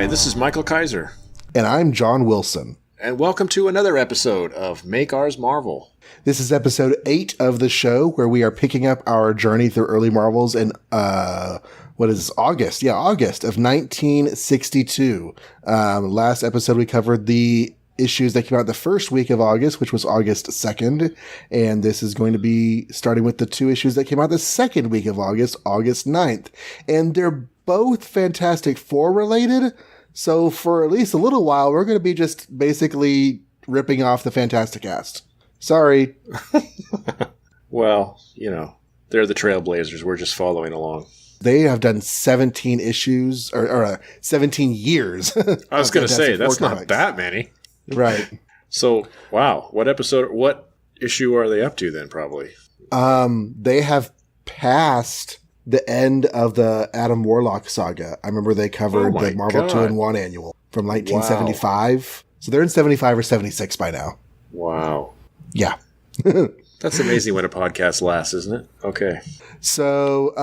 this is Michael Kaiser. And I'm John Wilson. And welcome to another episode of Make Ours Marvel. This is episode 8 of the show, where we are picking up our journey through early Marvels in, August? Yeah, August of 1962. Last episode, we covered the issues that came out the first week of August, which was August 2nd. And this is going to be starting with the 2 issues that came out the second week of August, August 9th. And they're both Fantastic Four related. So for at least a little while, we're going to be just basically ripping off the Fantastic Cast. Sorry. Well, you know, they're the trailblazers. We're just following along. They have done 17 issues, or 17 years. I was going to say, that's not that many. Right. So, wow. What issue are they up to then, probably? They have passed the end of the Adam Warlock saga. I remember they covered the Marvel 2-in-1 annual from 1975. Wow. So they're in 75 or 76 by now. Wow. Yeah. That's amazing when a podcast lasts, isn't it? Okay. So,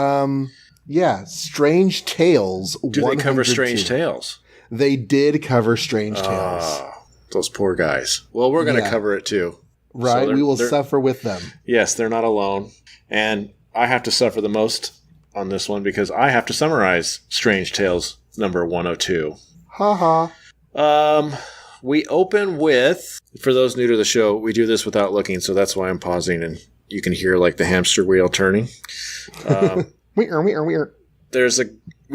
yeah, Strange Tales. Do they cover Strange Tales? They did cover Strange Tales. Those poor guys. Well, we're going to cover it too. Right, so we will suffer with them. Yes, they're not alone. And I have to suffer the most on this one because I have to summarize Strange Tales number 102. We open with, for those new to the show, we do this without looking, so that's why I'm pausing, and you can hear like the hamster wheel turning. We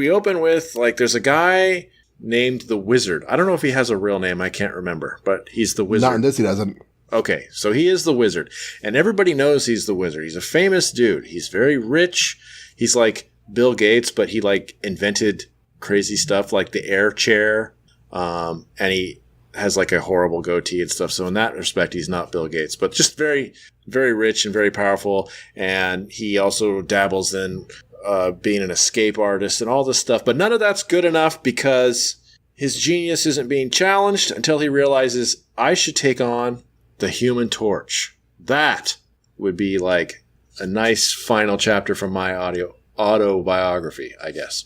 open with, like, there's a guy named the Wizard. I don't know if he has a real name. I can't remember, but he's the Wizard. Not in this, he doesn't. Okay, so he is the Wizard, and everybody knows he's the Wizard. He's a famous dude. He's very rich. He's like Bill Gates, but he like invented crazy stuff like the air chair, and he has like a horrible goatee and stuff. So in that respect, he's not Bill Gates, but just very, very rich and very powerful. And he also dabbles in being an escape artist and all this stuff. But none of that's good enough because his genius isn't being challenged until he realizes I should take on the Human Torch. That would be like a nice final chapter from my autobiography, I guess.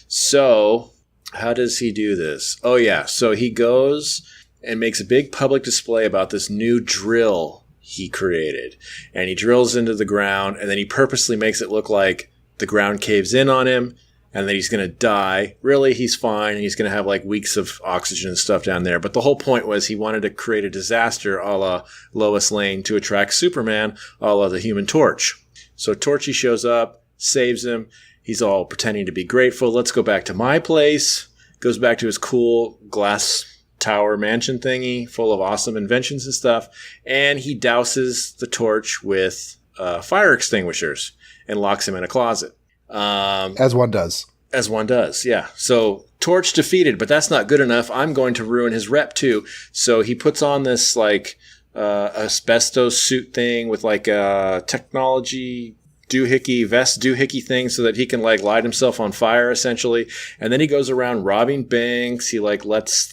So how does he do this? Oh, yeah. So he goes and makes a big public display about this new drill he created. And he drills into the ground, and then he purposely makes it look like the ground caves in on him, and then he's going to die. Really, he's fine, and he's going to have like weeks of oxygen and stuff down there. But the whole point was he wanted to create a disaster a la Lois Lane to attract Superman a la the Human Torch. So Torchy shows up, saves him. He's all pretending to be grateful. Let's go back to my place. Goes back to his cool glass tower mansion thingy full of awesome inventions and stuff. And he douses the Torch with fire extinguishers and locks him in a closet. As one does. As one does, yeah. So Torch defeated, but that's not good enough. I'm going to ruin his rep too. So he puts on this like asbestos suit thing with like a technology doohickey thing so that he can like light himself on fire essentially. And then he goes around robbing banks. He like lets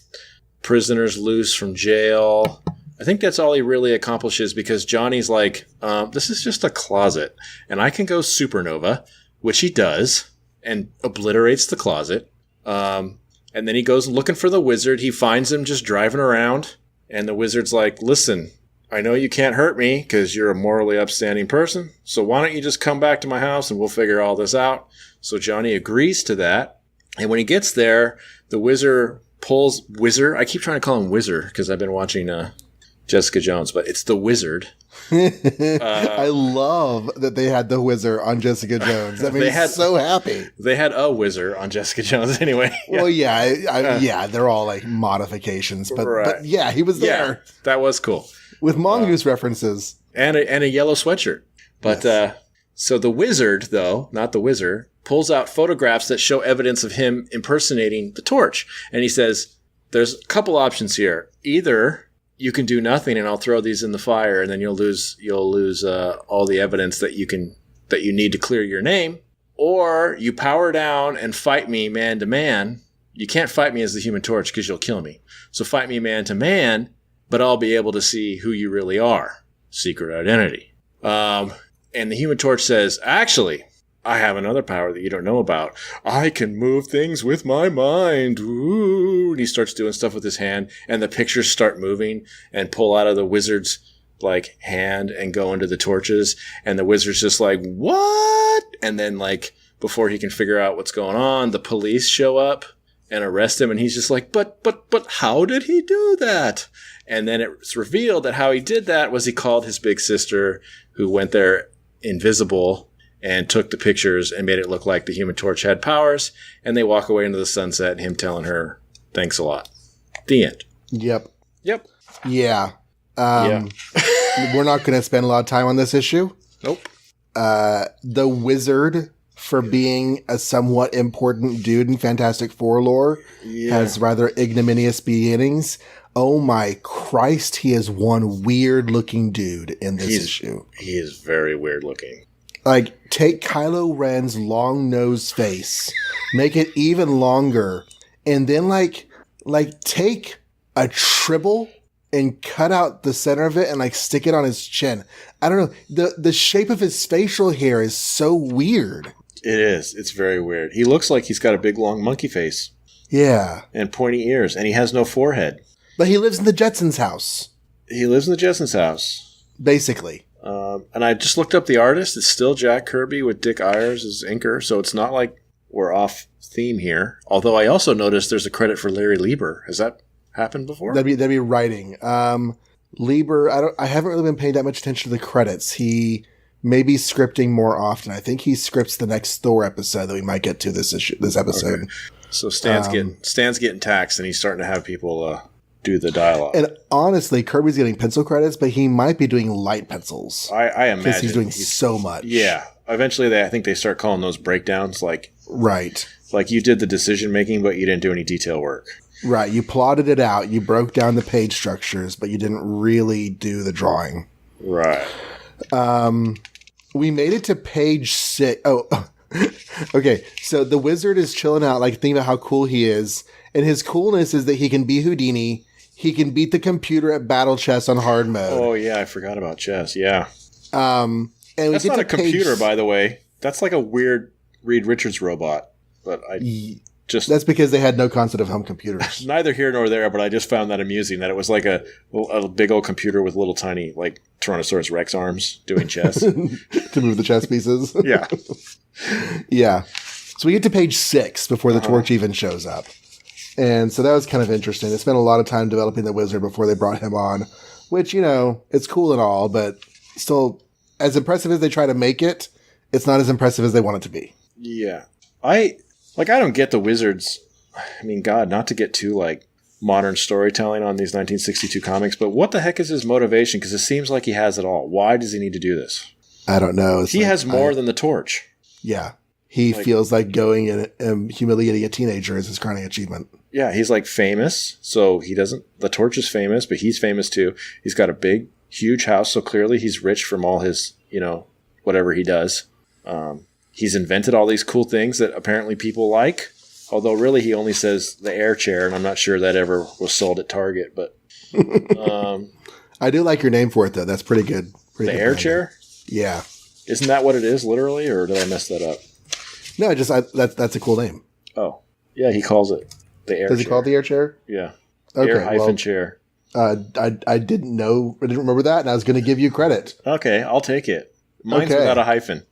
prisoners loose from jail. I think that's all he really accomplishes because Johnny's like, this is just a closet and I can go supernova, which he does, and obliterates the closet. And then he goes looking for the Wizard. He finds him just driving around, and the Wizard's like, listen, I know you can't hurt me because you're a morally upstanding person, so why don't you just come back to my house and we'll figure all this out? So Johnny agrees to that, and when he gets there, the Wizard pulls... I keep trying to call him Wizard because I've been watching Jessica Jones, but it's the Wizard. I love that they had the Wizard on Jessica Jones. That made me so happy. They had a Wizard on Jessica Jones anyway. Well, yeah, they're all like modifications, but yeah, he was there. Yeah, that was cool. With Mongoose references. And a yellow sweatshirt. But yes. So the Wizard, though, not the Wizard, pulls out photographs that show evidence of him impersonating the Torch. And he says, there's a couple options here. Either you can do nothing and I'll throw these in the fire and then you'll lose all the evidence that you need to clear your name. Or you power down and fight me man to man. You can't fight me as the Human Torch because you'll kill me. So fight me man to man, but I'll be able to see who you really are. Secret identity. And the Human Torch says, actually, I have another power that you don't know about. I can move things with my mind. Ooh. And he starts doing stuff with his hand, and the pictures start moving and pull out of the wizard's like hand and go into the torches. And the wizard's just like, what? And then like before he can figure out what's going on, the police show up and arrest him. And he's just like, but how did he do that? And then it's revealed that how he did that was he called his big sister, who went there invisible and took the pictures and made it look like the Human Torch had powers. And they walk away into the sunset, him telling her, thanks a lot. The end. Yep. Yep. Yeah. Yeah. We're not going to spend a lot of time on this issue. Nope. The wizard, for being a somewhat important dude in Fantastic Four lore, has rather ignominious beginnings. Oh my Christ, he is one weird-looking dude in this issue. He is very weird-looking. Like, take Kylo Ren's long-nosed face, make it even longer, and then, like take a tribble and cut out the center of it and, like, stick it on his chin. I don't know. The shape of his facial hair is so weird. It is. It's very weird. He looks like he's got a big, long monkey face. Yeah. And pointy ears, and he has no forehead. But he lives in the Jetsons' house. He lives in the Jetsons' house. Basically. And I just looked up the artist. It's still Jack Kirby with Dick Ayers as inker, so it's not like we're off theme here. Although I also noticed there's a credit for Larry Lieber. Has that happened before? That'd be writing. Lieber, I haven't really been paying that much attention to the credits. He may be scripting more often. I think he scripts the next Thor episode that we might get to this episode. Okay. So Stan's getting taxed, and he's starting to have people do the dialogue. And honestly, Kirby's getting pencil credits, but he might be doing light pencils. I imagine because he's doing so much. Yeah. Eventually, I think they start calling those breakdowns like right. Like you did the decision making, but you didn't do any detail work. Right. You plotted it out. You broke down the page structures, but you didn't really do the drawing. Right. We made it to page 6. Oh, okay. So the wizard is chilling out, like thinking about how cool he is. And his coolness is that he can be Houdini. He can beat the computer at battle chess on hard mode. Oh, yeah. I forgot about chess. Yeah. And that's not a computer, by the way. That's like a weird Reed Richards robot. But that's because they had no concept of home computers. Neither here nor there, but I just found that amusing that it was like a big old computer with little tiny, like, Tyrannosaurus Rex arms doing chess. To move the chess pieces. Yeah. Yeah. So we get to page 6 before the torch even shows up. And so that was kind of interesting. They spent a lot of time developing the wizard before they brought him on, which, you know, it's cool and all, but still, as impressive as they try to make it, it's not as impressive as they want it to be. Yeah. I don't get the wizards. I mean, God, not to get too, like, modern storytelling on these 1962 comics, but what the heck is his motivation? Because it seems like he has it all. Why does he need to do this? I don't know. He has more than the torch. Yeah. He feels like going and humiliating a teenager is his crowning achievement. Yeah, he's like famous, so he doesn't. The torch is famous, but he's famous too. He's got a big, huge house, so clearly he's rich from all his, whatever he does. He's invented all these cool things that apparently people like, although really he only says the air chair, and I'm not sure that ever was sold at Target. But I do like your name for it, though. That's pretty good. The air chair? Yeah. Isn't that what it is, literally, or did I mess that up? No, that's a cool name. Oh, yeah, he calls it the air chair. Does he call it the air chair? Yeah. Okay, air - chair. I didn't know. I didn't remember that, and I was going to give you credit. Okay, I'll take it. Mine's without a hyphen.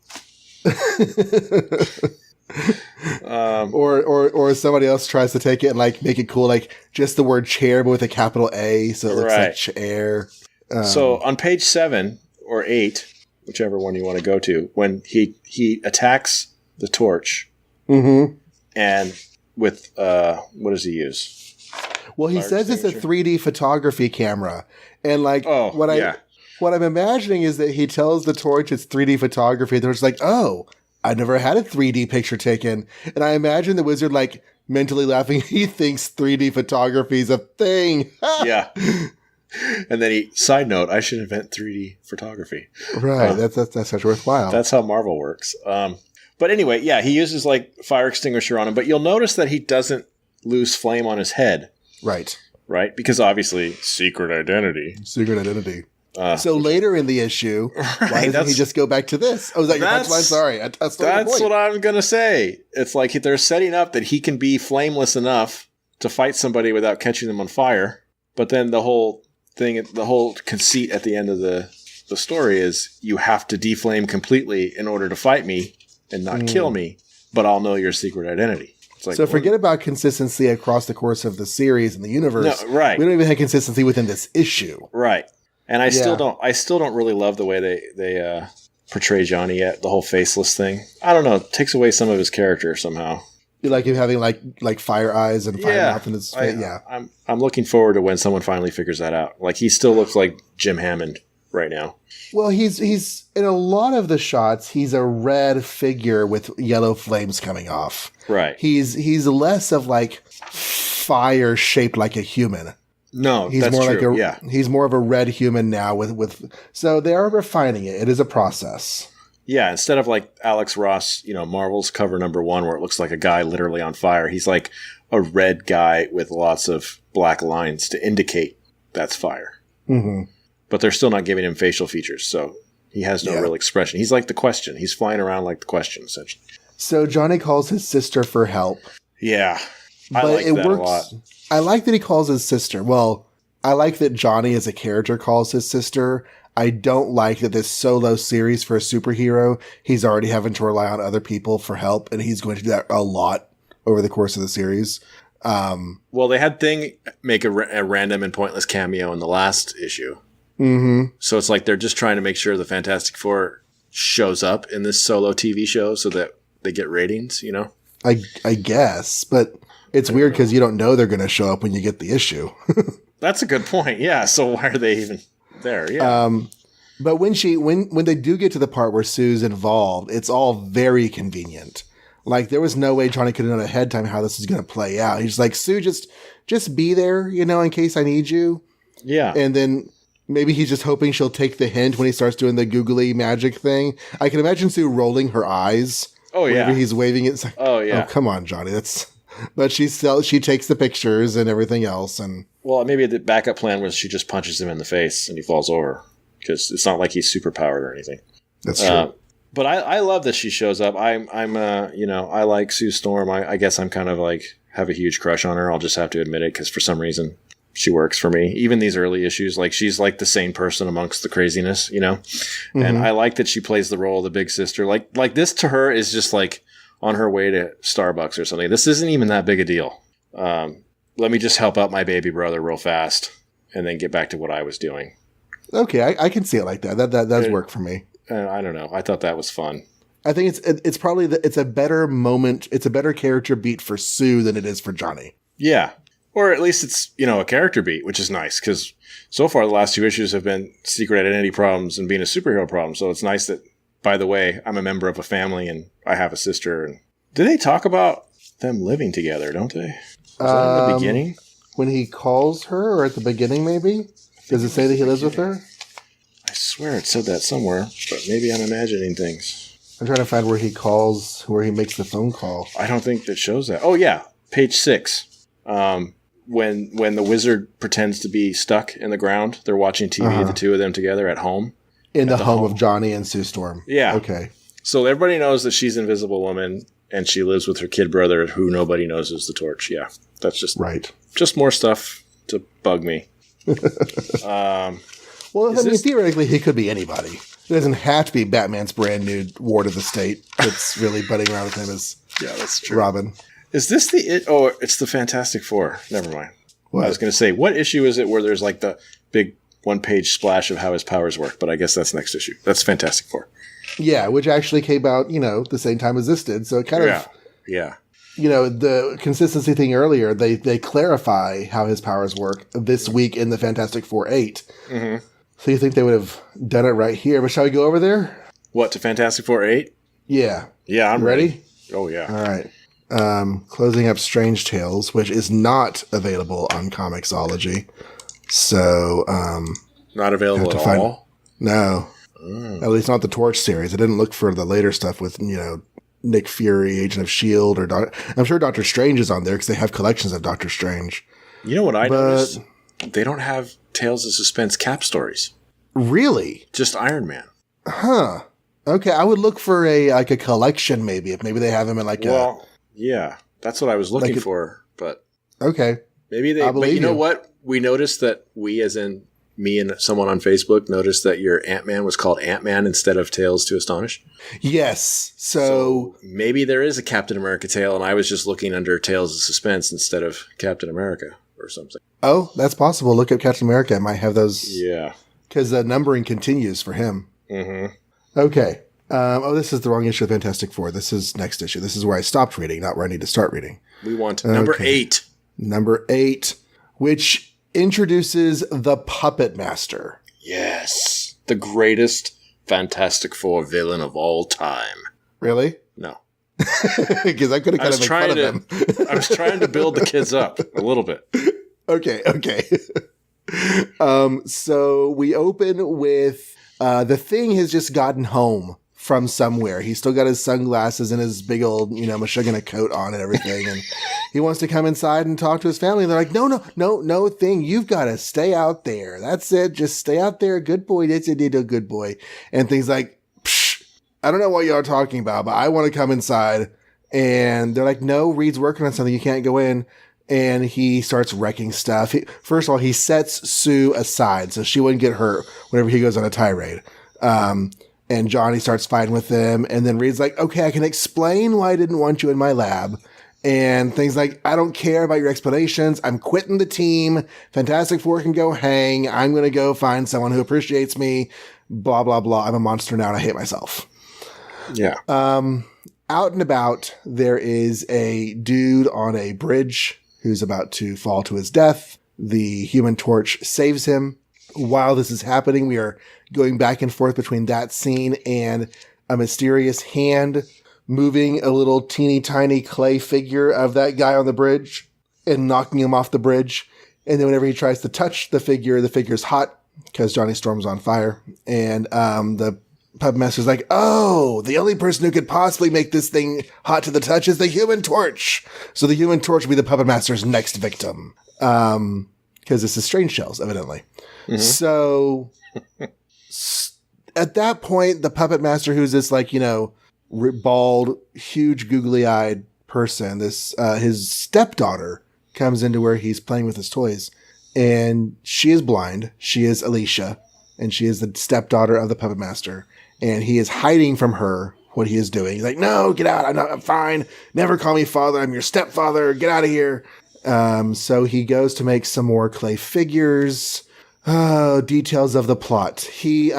Or somebody else tries to take it and like make it cool, like just the word chair but with a capital A, so it looks like chair. So on page 7 or 8, whichever one you want to go to, when he attacks the torch, and with what does he use? Well, he says it's a 3D photography camera, and like what I'm imagining is that he tells the torch it's 3D photography. They're just like, oh, I've never had a 3D picture taken. And I imagine the wizard like mentally laughing. He thinks 3D photography is a thing. Yeah. And then side note, I should invent 3D photography. Right. That's such worthwhile. That's how Marvel works. But anyway, yeah, he uses like fire extinguisher on him, but you'll notice that he doesn't lose flame on his head. Right. Right? Because obviously secret identity. So later in the issue, why doesn't he just go back to this? Oh, is that your punchline? Sorry. That's what I'm going to say. It's like they're setting up that he can be flameless enough to fight somebody without catching them on fire. But then the whole thing, the whole conceit at the end of the story is you have to deflame completely in order to fight me and not kill me, but I'll know your secret identity. It's like, so forget about consistency across the course of the series and the universe. No, right. We don't even have consistency within this issue. Right. And I still don't really love the way they portray Johnny yet, the whole faceless thing. I don't know. It takes away some of his character somehow. You like him having like fire eyes and fire mouth in his face? I'm looking forward to when someone finally figures that out. Like, he still looks like Jim Hammond right now. Well, he's in a lot of the shots, he's a red figure with yellow flames coming off. Right. He's less of like fire shaped like a human. No, he's that's more true. like he's more of a red human now with so they are refining it. It is a process. Yeah, instead of like Alex Ross, Marvel's cover number 1 where it looks like a guy literally on fire, he's like a red guy with lots of black lines to indicate that's fire. Mm-hmm. But they're still not giving him facial features, so he has no real expression. He's like the Question. He's flying around like the Question, essentially. So Johnny calls his sister for help. Yeah, I like that a lot. I like that he calls his sister. Well, I like that Johnny as a character calls his sister. I don't like that this solo series for a superhero, he's already having to rely on other people for help, and he's going to do that a lot over the course of the series. Well, they had Thing make a random and pointless cameo in the last issue. Mm-hmm. So it's like they're just trying to make sure the Fantastic Four shows up in this solo TV show so that they get ratings, I guess, but it's weird because you don't know they're going to show up when you get the issue. That's a good point. Yeah. So why are they even there? Yeah. But when they do get to the part where Sue's involved, it's all very convenient. Like, there was no way Johnny could have known ahead of time how this was going to play out. He's like, Sue, just be there, in case I need you. Yeah. And then maybe he's just hoping she'll take the hint when he starts doing the googly magic thing. I can imagine Sue rolling her eyes. Oh, yeah. Whenever he's waving it. It's like, oh, yeah. Oh, come on, Johnny. But she takes the pictures and everything else. And well, maybe the backup plan was she just punches him in the face and he falls over because it's not like he's superpowered or anything. That's true. But I love that she shows up. I like Sue Storm. I guess I'm kind of like have a huge crush on her. I'll just have to admit it because for some reason she works for me. Even these early issues, like she's like the sane person amongst the craziness, Mm-hmm. And I like that she plays the role of the big sister. Like this to her is just like on her way to Starbucks or something. This isn't even that big a deal. Let me just help out my baby brother real fast and then get back to what I was doing. Okay, I can see it like that. That does work for me. I don't know. I thought that was fun. I think it's probably it's a better moment. It's a better character beat for Sue than it is for Johnny. Yeah. Or at least it's, a character beat, which is nice because so far the last 2 issues have been secret identity problems and being a superhero problem. So it's nice that, by the way, I'm a member of a family and I have a sister. And do they talk about them living together, don't they? Is that in the beginning? When he calls her or at the beginning, maybe? Does it say that he lives with her? I swear it said that somewhere, but maybe I'm imagining things. I'm trying to find where he makes the phone call. I don't think that shows that. Oh, yeah. Page 6. When the wizard pretends to be stuck in the ground, they're watching TV, the two of them together at home. In the home of Johnny and Sue Storm. Yeah. Okay. So everybody knows that she's Invisible Woman, and she lives with her kid brother, who nobody knows is the Torch. Yeah. That's just right. Just more stuff to bug me. Well, theoretically, he could be anybody. It doesn't have to be Batman's brand new ward of the state that's really butting around with him as that's true. Robin. Is this it's the Fantastic Four. Never mind. What? I was going to say, what issue is it where there's like the big 1-page splash of how his powers work? But I guess that's next issue. That's Fantastic Four. Yeah, which actually came out, the same time as this did. So it kind of... Yeah. The consistency thing earlier, they clarify how his powers work this week in the Fantastic Four 8. Mm-hmm. So you think they would have done it right here. But shall we go over there? What, to Fantastic Four 8? Yeah. Yeah, I'm ready. Oh, yeah. All right. Closing up Strange Tales, which is not available on Comixology. So, not available at all? No. At least not the Torch series. I didn't look for the later stuff with, Nick Fury, Agent of S.H.I.E.L.D. or I'm sure Doctor Strange is on there because they have collections of Doctor Strange. You know what I noticed? They don't have Tales of Suspense cap stories. Really? Just Iron Man. Huh. Okay, I would look for a collection maybe, if maybe they have him in yeah, that's what I was looking for, but okay. Maybe they, but you know what? We noticed that we, as in me and someone on Facebook, noticed that your Ant-Man was called Ant-Man instead of Tales to Astonish. Yes. So maybe there is a Captain America tale, and I was just looking under Tales of Suspense instead of Captain America or something. Oh, that's possible. Look up Captain America. It might have those. Yeah. Because the numbering continues for him. Mm-hmm. Okay. This is the wrong issue of Fantastic Four. This is next issue. This is where I stopped reading, not where I need to start reading. We want number 8. Number 8, which introduces the Puppet Master. Yes. The greatest Fantastic Four villain of all time. Really? No. Because I could have kind of made fun of him. I was trying to build the kids up a little bit. Okay. So we open with the Thing has just gotten home from somewhere. He's still got his sunglasses and his big old, Meshuggah coat on and everything. And he wants to come inside and talk to his family. And they're like, no, Thing, you've got to stay out there. That's it. Just stay out there. Good boy. That's a good boy. And Thing's like, psh, I don't know what y'all are talking about, but I want to come inside. And they're like, no, Reed's working on something. You can't go in. And he starts wrecking stuff. First of all, he sets Sue aside so she wouldn't get hurt whenever he goes on a tirade. And Johnny starts fighting with them. And then Reed's like, okay, I can explain why I didn't want you in my lab. And Things like, I don't care about your explanations. I'm quitting the team. Fantastic Four can go hang. I'm going to go find someone who appreciates me. Blah, blah, blah. I'm a monster now and I hate myself. Yeah. Out and about, there is a dude on a bridge who's about to fall to his death. The Human Torch saves him. While this is happening, we are going back and forth between that scene and a mysterious hand moving a little teeny tiny clay figure of that guy on the bridge and knocking him off the bridge. And then whenever he tries to touch the figure's hot because Johnny Storm's on fire. And the Puppet Master's like, oh, the only person who could possibly make this thing hot to the touch is the Human Torch. So the Human Torch will be the Puppet Master's next victim. Because this is Strange Shells, evidently. Mm-hmm. So at that point, the Puppet Master, who's this bald, huge, googly-eyed person, his stepdaughter comes into where he's playing with his toys. And she is blind. She is Alicia. And she is the stepdaughter of the Puppet Master. And he is hiding from her what he is doing. He's like, no, get out. I'm fine. Never call me father. I'm your stepfather. Get out of here. So he goes to make some more clay figures. Details of the plot. He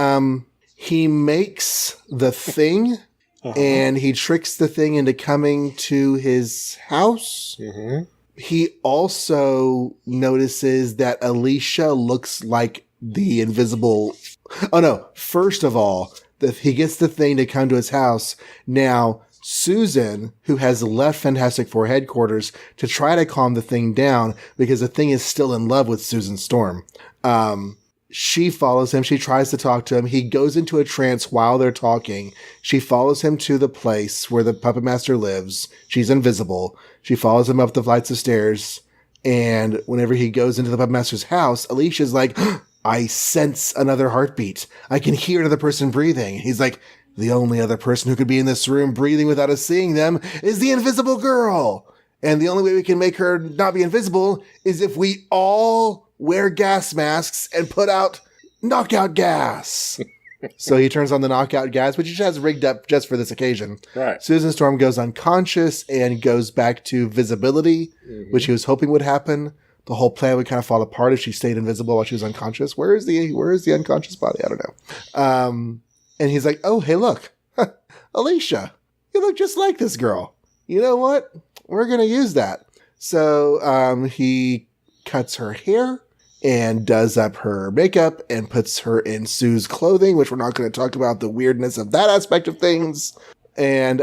makes the Thing and he tricks the Thing into coming to his house. Mm-hmm. He also notices that Alicia looks like the invisible. Oh no. First of all, he gets the Thing to come to his house. Now, Susan, who has left Fantastic Four headquarters to try to calm the Thing down because the Thing is still in love with Susan Storm. She follows him. She tries to talk to him. He goes into a trance while they're talking. She follows him to the place where the Puppet Master lives. She's invisible. She follows him up the flights of stairs. And whenever he goes into the Puppet Master's house, Alicia's like, I sense another heartbeat. I can hear another person breathing. He's like, the only other person who could be in this room breathing without us seeing them is the invisible girl. And the only way we can make her not be invisible is if we all wear gas masks and put out knockout gas. So he turns on the knockout gas, which he has rigged up just for this occasion. Right. Susan Storm goes unconscious and goes back to visibility, which he was hoping would happen. The whole plan would kind of fall apart if she stayed invisible while she was unconscious. Where is the unconscious body? I don't know. And he's like, oh, hey, look, Alicia, you look just like this girl. You know what? We're going to use that. So he cuts her hair and does up her makeup and puts her in Sue's clothing, which we're not going to talk about the weirdness of that aspect of things, and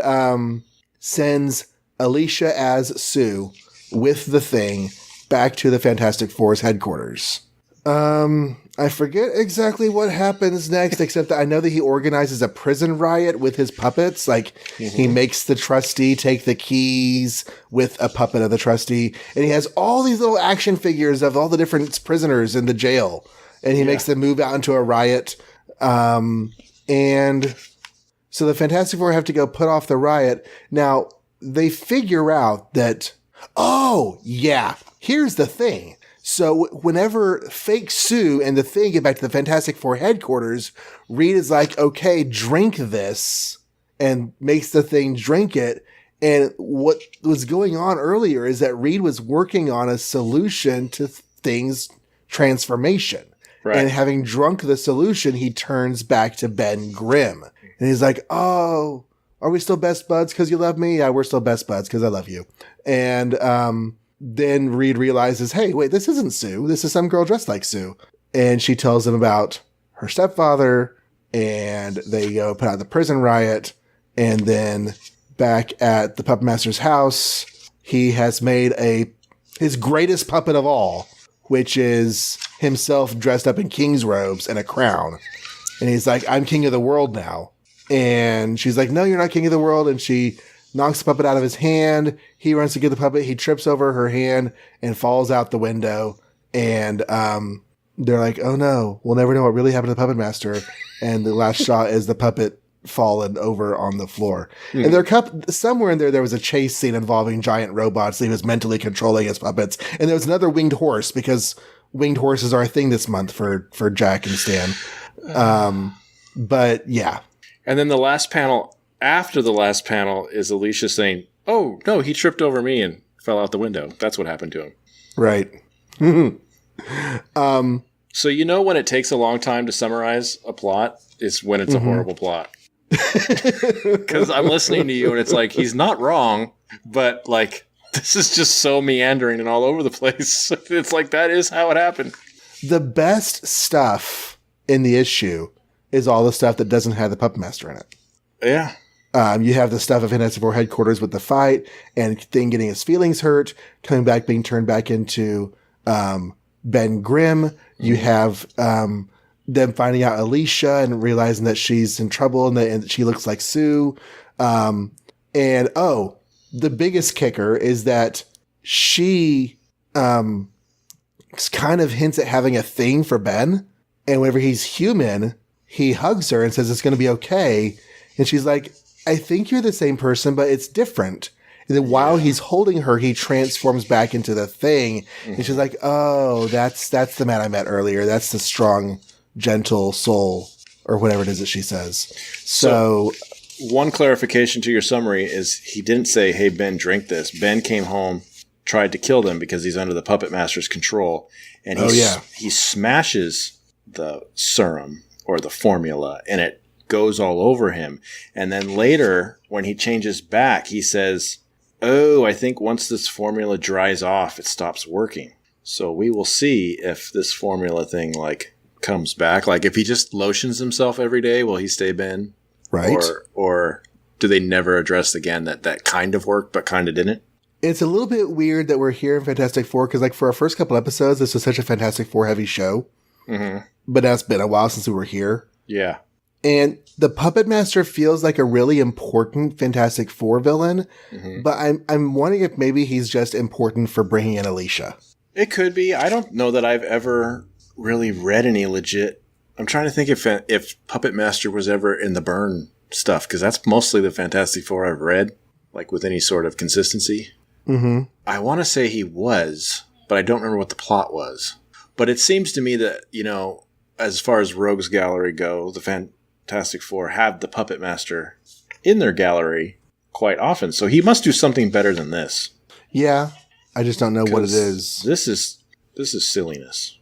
sends Alicia as Sue with the Thing back to the Fantastic Four's headquarters. I forget exactly what happens next, except that I know that he organizes a prison riot with his puppets. Like, he makes the trustee take the keys with a puppet of the trustee, and he has all these little action figures of all the different prisoners in the jail, and he makes them move out into a riot. And so the Fantastic Four have to go put off the riot. Now, they figure out that, oh, yeah, here's the thing. So whenever fake Sue and the Thing get back to the Fantastic Four headquarters, Reed is like, okay, drink this, and makes the Thing drink it. And what was going on earlier is that Reed was working on a solution to Thing's transformation. Right. And having drunk the solution, he turns back to Ben Grimm. And he's like, oh, are we still best buds because you love me? Yeah, we're still best buds because I love you. And then Reed realizes, hey, wait, this isn't Sue. This is some girl dressed like Sue. And she tells him about her stepfather, and they go put out the prison riot. And then back at the Puppet Master's house, he has made his greatest puppet of all, which is himself dressed up in king's robes and a crown. And he's like, I'm king of the world now. And she's like, no, you're not king of the world. And she knocks the puppet out of his hand. He runs to get the puppet. He trips over her hand and falls out the window. And they're like, oh no, we'll never know what really happened to the Puppet Master. And the last shot is the puppet fallen over on the floor. And somewhere in there was a chase scene involving giant robots that he was mentally controlling as puppets. And there was another winged horse, because winged horses are a thing this month for Jack and Stan. But yeah. And then the last panel, after the last panel, is Alicia saying, oh, no, he tripped over me and fell out the window. That's what happened to him. Right. So you know when it takes a long time to summarize a plot, it's when it's a horrible plot. Because I'm listening to you and it's like, he's not wrong, but like, this is just so meandering and all over the place. It's like, that is how it happened. The best stuff in the issue is all the stuff that doesn't have the Puppet Master in it. Yeah. You have the stuff of Fantastic Four headquarters with the fight and Thing getting his feelings hurt, coming back, being turned back into Ben Grimm. You have them finding out Alicia and realizing that she's in trouble and that she looks like Sue. The biggest kicker is that she kind of hints at having a thing for Ben. And whenever he's human, he hugs her and says it's going to be okay. And she's like, I think you're the same person, but it's different. And then while he's holding her, he transforms back into the Thing. And she's like, oh, that's the man I met earlier. That's the strong, gentle soul, or whatever it is that she says. So one clarification to your summary is he didn't say, hey, Ben, drink this. Ben came home, tried to kill them because he's under the Puppet Master's control. And he smashes the serum or the formula, and it goes all over him. And then later, when he changes back, he says, oh, I think once this formula dries off, it stops working. So we will see if this formula thing, like, comes back. Like, if he just lotions himself every day, will he stay Ben? Right. Or do they never address again that kind of worked, but kind of didn't? It's a little bit weird that we're here in Fantastic Four, because, like, for our first couple episodes, this was such a Fantastic Four heavy show. Mm-hmm. But now it's been a while since we were here. Yeah. And the Puppet Master feels like a really important Fantastic Four villain, but I'm wondering if maybe he's just important for bringing in Alicia. It could be. I don't know that I've ever really read any legit. I'm trying to think if Puppet Master was ever in the Byrne stuff, because that's mostly the Fantastic Four I've read, like with any sort of consistency. Mm-hmm. I want to say he was, but I don't remember what the plot was. But it seems to me that, you know, as far as Rogues Gallery go, the Fantastic Four have the Puppet Master in their gallery quite often. So he must do something better than this. Yeah. I just don't know what it is. This is silliness.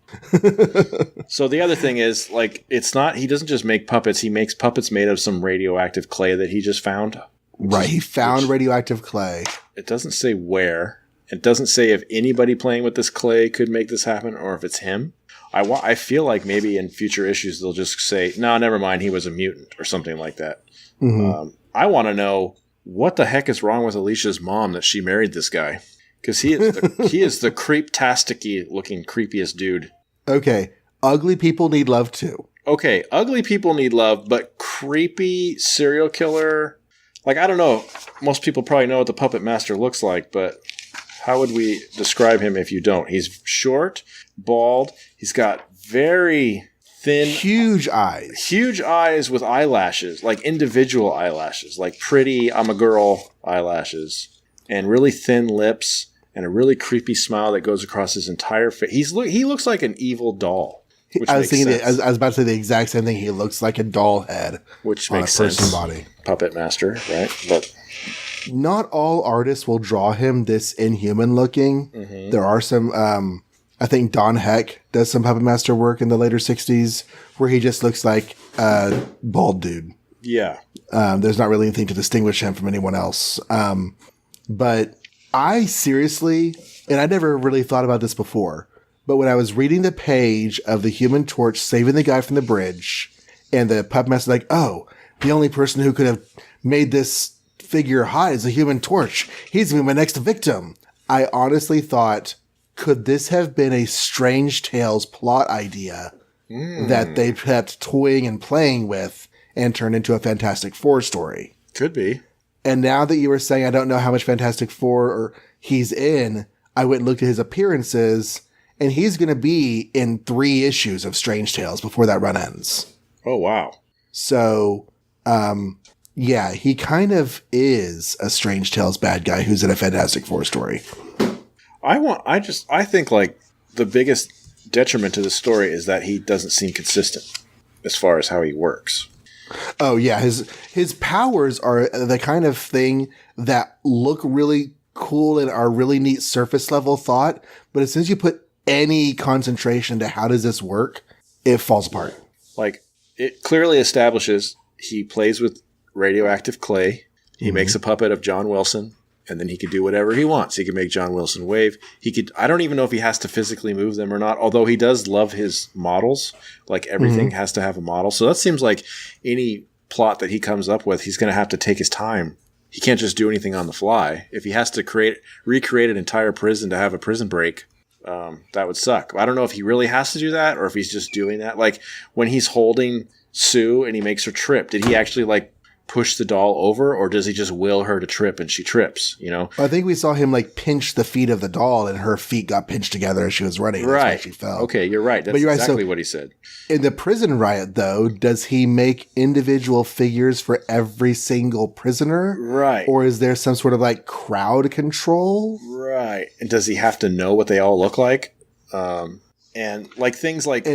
So the other thing is, like, he doesn't just make puppets. He makes puppets made of some radioactive clay that he just found. Right. He found radioactive clay. It doesn't say where. It doesn't say if anybody playing with this clay could make this happen or if it's him. I feel like maybe in future issues they'll just say, no, never mind, he was a mutant or something like that. Mm-hmm. I want to know what the heck is wrong with Alicia's mom that she married this guy. Because he is the creep-tastic-y looking creepiest dude Okay. Ugly people need love too. Okay, ugly people need love, but creepy serial killer. Like, I don't know. Most people probably know what the Puppet Master looks like, but how would we describe him if you don't? He's short, bald. He's got very thin, huge eyes with eyelashes, like individual eyelashes, like pretty I'm a girl eyelashes, and really thin lips, and a really creepy smile that goes across his entire face. He looks like an evil doll. I was about to say the exact same thing. He looks like a doll head, which makes sense. Body. Puppet Master, right? But not all artists will draw him this inhuman looking. Mm-hmm. There are some. I think Don Heck does some Puppet Master work in the later '60s, where he just looks like a bald dude. Yeah. There's not really anything to distinguish him from anyone else. But I seriously, and I never really thought about this before. But when I was reading the page of the Human Torch saving the guy from the bridge, and the Puppet Master like, oh, the only person who could have made this figure hide is the Human Torch. He's going to be my next victim. I honestly thought, could this have been a Strange Tales plot idea that they kept toying and playing with and turned into a Fantastic Four story? Could be. And now that you were saying I don't know how much Fantastic Four or he's in, I went and looked at his appearances. And he's going to be in 3 issues of Strange Tales before that run ends. Oh, wow. So, yeah, he kind of is a Strange Tales bad guy who's in a Fantastic Four story. I think like the biggest detriment to the story is that he doesn't seem consistent as far as how he works. Oh, yeah. His powers are the kind of thing that look really cool and are really neat surface level thought. But as soon as you put any concentration to how does this work, it falls apart. Like, it clearly establishes he plays with radioactive clay. He makes a puppet of John Wilson, and then he can do whatever he wants. He can make John Wilson wave. I don't even know if he has to physically move them or not, although he does love his models. Like, everything has to have a model. So that seems like any plot that he comes up with, he's going to have to take his time. He can't just do anything on the fly. If he has to recreate an entire prison to have a prison break, that would suck. I don't know if he really has to do that or if he's just doing that. Like when he's holding Sue and he makes her trip, did he actually like push the doll over or does he just will her to trip and she trips, you know? I think we saw him like pinch the feet of the doll and her feet got pinched together as she was running. Right. That's why she fell. Okay, you're right. That's exactly what he said. In the prison riot though, does he make individual figures for every single prisoner? Right. Or is there some sort of like crowd control? Right. And does he have to know what they all look like? And like things like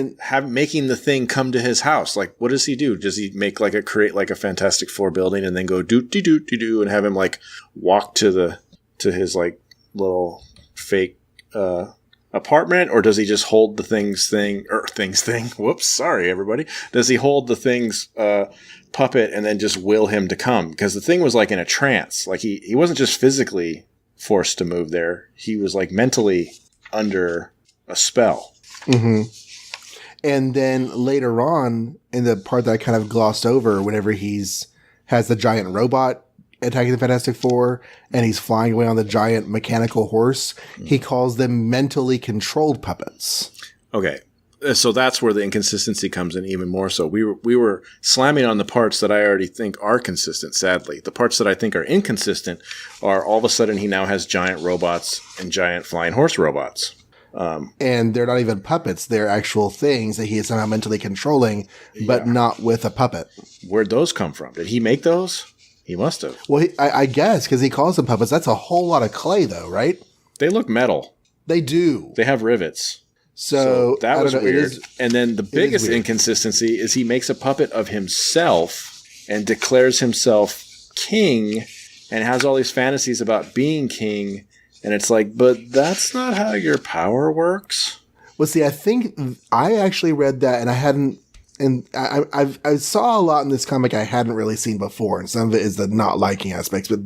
making the thing come to his house. Like, what does he do? Does he make create a Fantastic Four building and then go do and have him like walk to his like little fake apartment, or does he just hold the things thing? Whoops, sorry everybody. Does he hold the thing's puppet and then just will him to come? Because the thing was like in a trance. Like he wasn't just physically forced to move there. He was like mentally under a spell. Mm-hmm. And then later on, in the part that I kind of glossed over, whenever has the giant robot attacking the Fantastic Four and he's flying away on the giant mechanical horse, he calls them mentally controlled puppets. Okay. So that's where the inconsistency comes in even more so. We were slamming on the parts that I already think are consistent, sadly. The parts that I think are inconsistent are all of a sudden he now has giant robots and giant flying horse robots. And they're not even puppets. They're actual things that he is somehow mentally controlling, but not with a puppet. Where'd those come from? Did he make those? He must have. Well, I guess, because he calls them puppets. That's a whole lot of clay, though, right? They look metal. They do. They have rivets. So that was weird. And then the biggest inconsistency is he makes a puppet of himself and declares himself king and has all these fantasies about being king. And it's like, but that's not how your power works. Well, see, I think I actually read that and I hadn't, and I saw a lot in this comic I hadn't really seen before. And some of it is the not liking aspects. But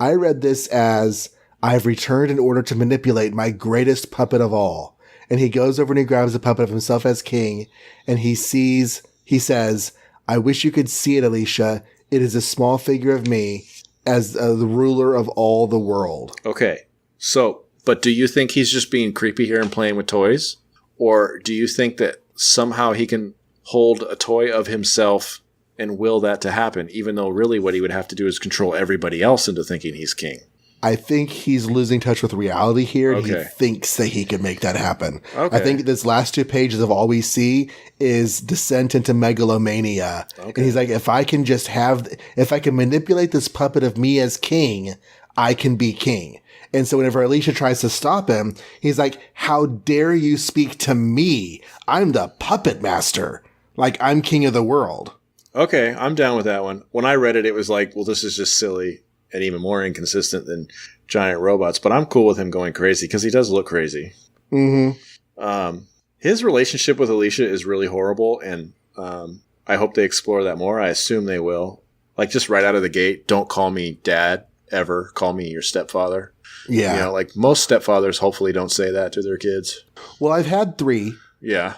I read this as I've returned in order to manipulate my greatest puppet of all. And he goes over and he grabs a puppet of himself as king. And he says, I wish you could see it, Alicia. It is a small figure of me as the ruler of all the world. Okay. So, but do you think he's just being creepy here and playing with toys? Or do you think that somehow he can hold a toy of himself and will that to happen, even though really what he would have to do is control everybody else into thinking he's king? I think he's losing touch with reality here. And Okay. he thinks that he can make that happen. Okay. I think this last 2 pages of all we see is descent into megalomania. Okay. And he's like, if I can manipulate this puppet of me as king, I can be king. And so whenever Alicia tries to stop him, he's like, how dare you speak to me? I'm the puppet master. Like, I'm king of the world. Okay, I'm down with that one. When I read it, it was like, well, this is just silly and even more inconsistent than giant robots. But I'm cool with him going crazy because he does look crazy. Mm-hmm. His relationship with Alicia is really horrible, and I hope they explore that more. I assume they will. Like, just right out of the gate, don't call me dad ever. Call me your stepfather. Yeah. You know, like most stepfathers hopefully don't say that to their kids. Well, I've had 3. Yeah.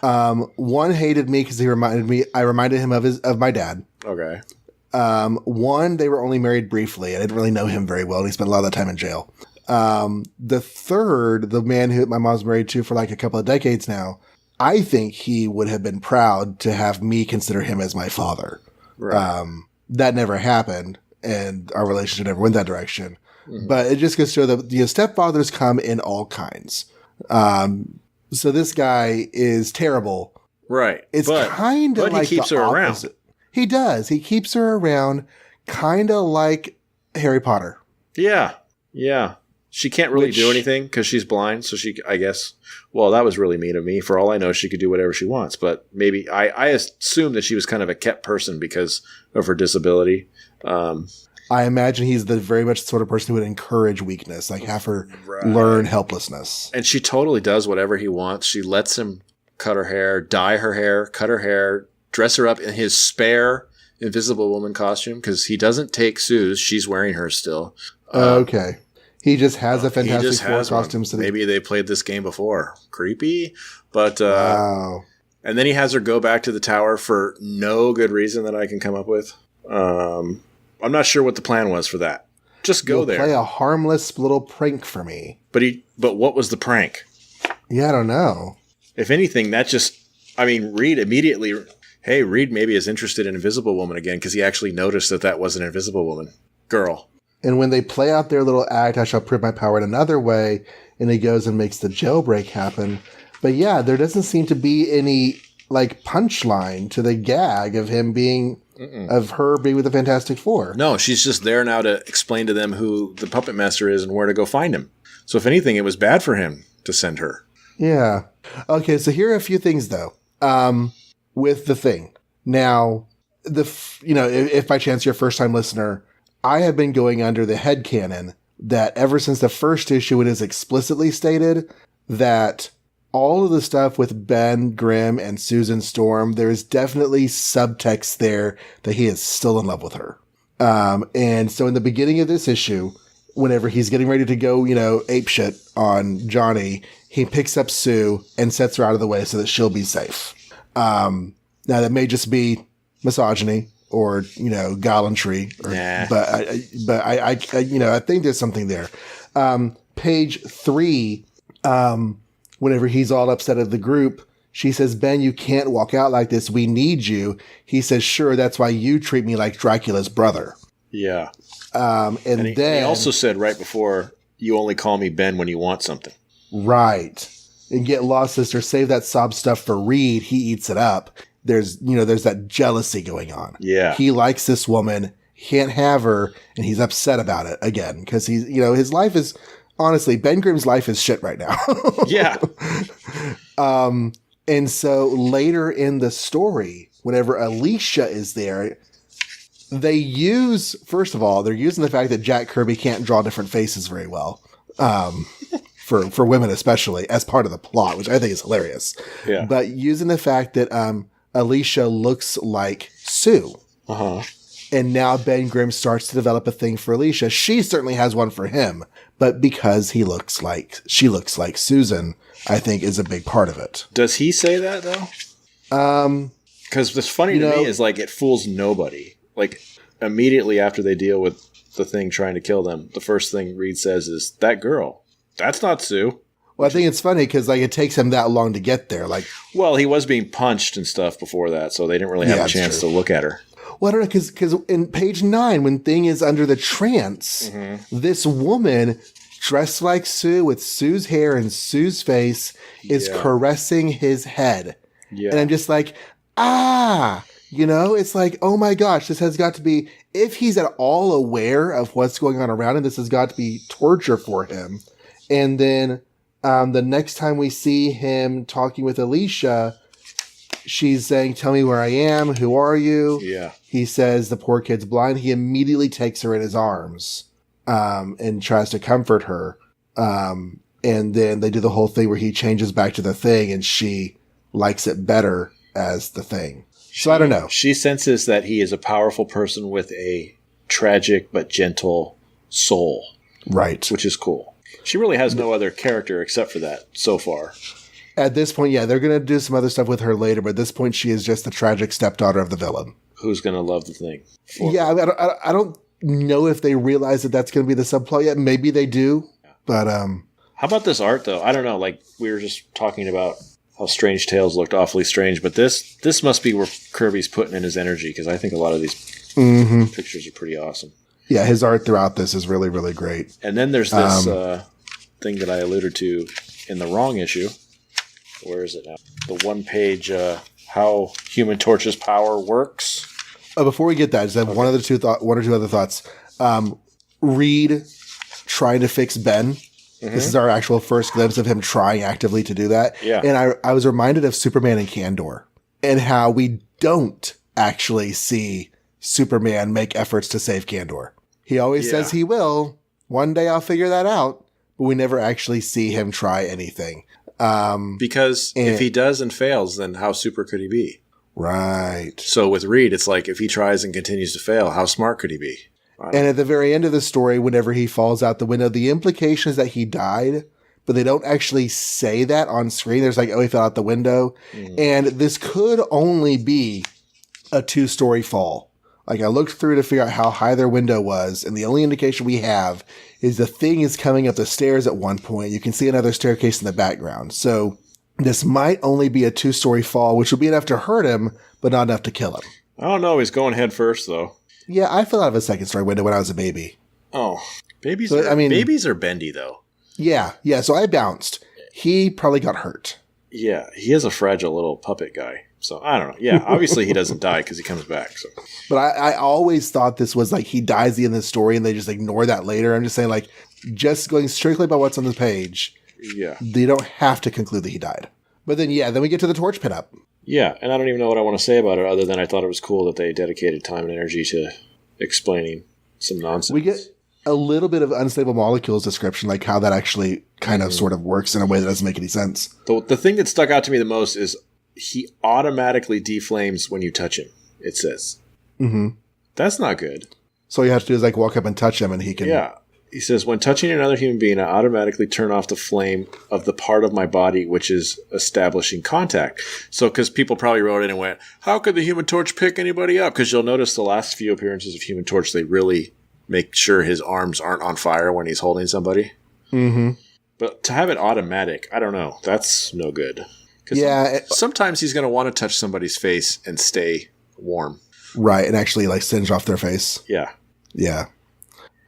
One hated me because I reminded him of my dad. Okay. One, they were only married briefly. I didn't really know him very well. And he spent a lot of that time in jail. The third, the man who my mom's married to for like a couple of decades now, I think he would have been proud to have me consider him as my father. Right. That never happened, and our relationship never went that direction. Mm-hmm. But it just goes to show that stepfathers come in all kinds. So this guy is terrible. Right. It's kind of like he keeps her opposite. Around. He does. He keeps her around, kind of like Harry Potter. Yeah. Yeah. She can't really do anything because she's blind. So I guess, well, that was really mean of me. For all I know, she could do whatever she wants. But maybe I assume that she was kind of a kept person because of her disability. I imagine he's the very much sort of person who would encourage weakness, like have her learn helplessness. And she totally does whatever he wants. She lets him cut her hair, dye her hair, cut her hair, dress her up in his spare Invisible Woman costume because he doesn't take Sue's. She's wearing hers still. Okay. He just has a Fantastic Four costume. So maybe they played this game before. Creepy. But, wow. And then he has her go back to the tower for no good reason that I can come up with. I'm not sure what the plan was for that. Just go there. Play a harmless little prank for me. But what was the prank? Yeah, I don't know. If anything, Reed immediately, hey, Reed maybe is interested in Invisible Woman again because he actually noticed that was an Invisible Woman girl. And when they play out their little act, I shall prove my power in another way, and he goes and makes the jailbreak happen. But yeah, there doesn't seem to be any like punchline to the gag of him being of her being with the Fantastic Four. No, she's just there now to explain to them who the puppet master is and where to go find him. So if anything, it was bad for him to send her. Yeah. Okay, so here are a few things though. With the Thing. Now, if by chance you're a first-time listener, I have been going under the headcanon that ever since the first issue, it is explicitly stated that all of the stuff with Ben Grimm and Susan Storm, there is definitely subtext there that he is still in love with her. And so in the beginning of this issue, whenever he's getting ready to go, apeshit on Johnny, he picks up Sue and sets her out of the way so that she'll be safe. Now that may just be misogyny or, gallantry, but I think there's something there. Page 3, whenever he's all upset at the group, she says, Ben, you can't walk out like this. We need you. He says, sure, that's why you treat me like Dracula's brother. Yeah. And then he also said right before, you only call me Ben when you want something. Right. And Get Lost, sister, save that sob stuff for Reed. He eats it up. There's that jealousy going on. Yeah. He likes this woman, can't have her, and he's upset about it again because he's, his life is, honestly, Ben Grimm's life is shit right now. Yeah. And so later in the story, whenever Alicia is there, they use, first of all, they're using the fact that Jack Kirby can't draw different faces very well. For women especially, as part of the plot, which I think is hilarious. Yeah. But using the fact that Alicia looks like Sue. Uh-huh. And now Ben Grimm starts to develop a thing for Alicia. She certainly has one for him, but because she looks like Susan, I think is a big part of it. Does he say that though? Because what's funny to me is like it fools nobody. Like immediately after they deal with the Thing trying to kill them, the first thing Reed says is, "That girl, that's not Sue." Well, I think it's funny because like it takes him that long to get there. Like, Well, he was being punched and stuff before that, so they didn't really have Yeah, a that's chance true. to look at her. well, I don't know because in page 9, when Thing is under the trance, this woman dressed like Sue with Sue's hair and Sue's face is Yeah. caressing his head. Yeah. And I'm just like, it's like, oh my gosh, this has got to be, if he's at all aware of what's going on around him, this has got to be torture for him. And then the next time we see him talking with Alicia, she's saying, tell me where I am. Who are you? Yeah. He says the poor kid's blind. He immediately takes her in his arms and tries to comfort her. And then they do the whole thing where he changes back to the Thing and she likes it better as the Thing. So I don't know. She senses that he is a powerful person with a tragic but gentle soul, Right. which is cool. She really has no other character except for that so far. At this point, yeah, they're going to do some other stuff with her later, but at this point, she is just the tragic stepdaughter of the villain. Who's going to love the Thing? Yeah, I don't know if they realize that that's going to be the subplot yet. Maybe they do, but How about this art, though? I don't know. Like, we were just talking about how Strange Tales looked awfully strange, but this must be where Kirby's putting in his energy, because I think a lot of these pictures are pretty awesome. yeah, his art throughout this is really, really great. And then there's this thing that I alluded to in the wrong issue. Where is it now? The one-page how Human Torch's power works. Before we get that, just have one or two other thoughts. Reed trying to fix Ben. This is our actual first glimpse of him trying actively to do that. Yeah. And I was reminded of Superman and Kandor and how we don't actually see Superman make efforts to save Kandor. He always says he will. One day I'll figure that out. But we never actually see him try anything. Because if he does and fails, then how super could he be? Right. So with Reed, it's like if he tries and continues to fail, how smart could he be? And at the very end of the story, whenever he falls out the window, the implication is that he died, but they don't actually say that on screen. There's like, oh, he fell out the window. And this could only be a 2-story fall. Like I looked through to figure out how high their window was, and the only indication we have is the Thing is coming up the stairs at one point. You can see another staircase in the background. So this might only be a 2-story fall, which will be enough to hurt him, but not enough to kill him. I don't know. He's going head first, though. Yeah, I fell out of a 2nd-story window when I was a baby. Oh, babies are bendy, though. Yeah. So I bounced. He probably got hurt. Yeah, he is a fragile little puppet guy. So I don't know. Yeah, obviously he doesn't die because he comes back. So, but I always thought this was like he dies at the end of the story and they just ignore that later. I'm just saying, like, just going strictly by what's on the page. Yeah, they don't have to conclude that he died. But then we get to the torch pinup. Yeah, and I don't even know what I want to say about it other than I thought it was cool that they dedicated time and energy to explaining some nonsense. We get a little bit of unstable molecules description, like how that actually kind of sort of works in a way that doesn't make any sense. The thing that stuck out to me the most is he automatically deflames when you touch him, it says. Mm-hmm. That's not good. So all you have to do is like walk up and touch him and he can... Yeah. He says, when touching another human being, I automatically turn off the flame of the part of my body which is establishing contact. So, because people probably wrote in and went, how could the Human Torch pick anybody up? Because you'll notice the last few appearances of Human Torch, they really make sure his arms aren't on fire when he's holding somebody. Mm-hmm. But to have it automatic, I don't know. That's no good. Yeah. Sometimes he's going to want to touch somebody's face and stay warm. Right, and actually like singe off their face. Yeah. Yeah.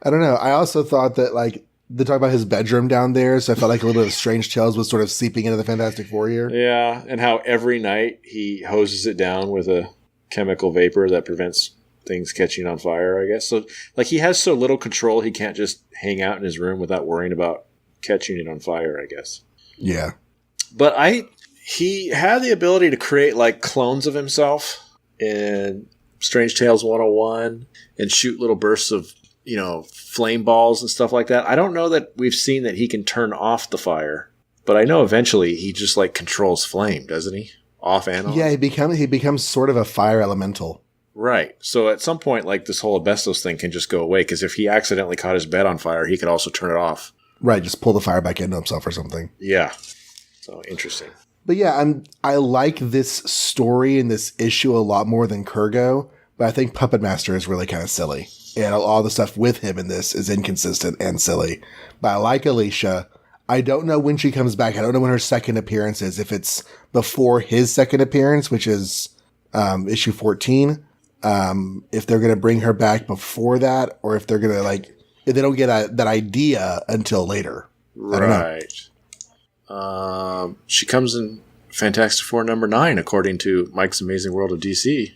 I don't know. I also thought that like they talk about his bedroom down there, so I felt like a little bit of Strange Tales was sort of seeping into the Fantastic Four here. Yeah, and how every night he hoses it down with a chemical vapor that prevents things catching on fire, I guess. So like he has so little control, he can't just hang out in his room without worrying about catching it on fire, I guess. Yeah. But he had the ability to create like clones of himself in Strange Tales 101 and shoot little bursts of, flame balls and stuff like that. I don't know that we've seen that he can turn off the fire, but I know eventually he just like controls flame, doesn't he? Off and on. Yeah, he becomes sort of a fire elemental. Right. So at some point, like this whole asbestos thing can just go away because if he accidentally caught his bed on fire, he could also turn it off. Right, just pull the fire back into himself or something. Yeah. So interesting. But yeah, I like this story and this issue a lot more than Kurgo, but I think Puppet Master is really kind of silly. And all the stuff with him in this is inconsistent and silly. But I like Alicia. I don't know when she comes back. I don't know when her second appearance is. If it's before his second appearance, which is issue 14, if they're going to bring her back before that, or if they're going to if they don't get that idea until later. Right. She comes in Fantastic Four number 9, according to Mike's Amazing World of DC.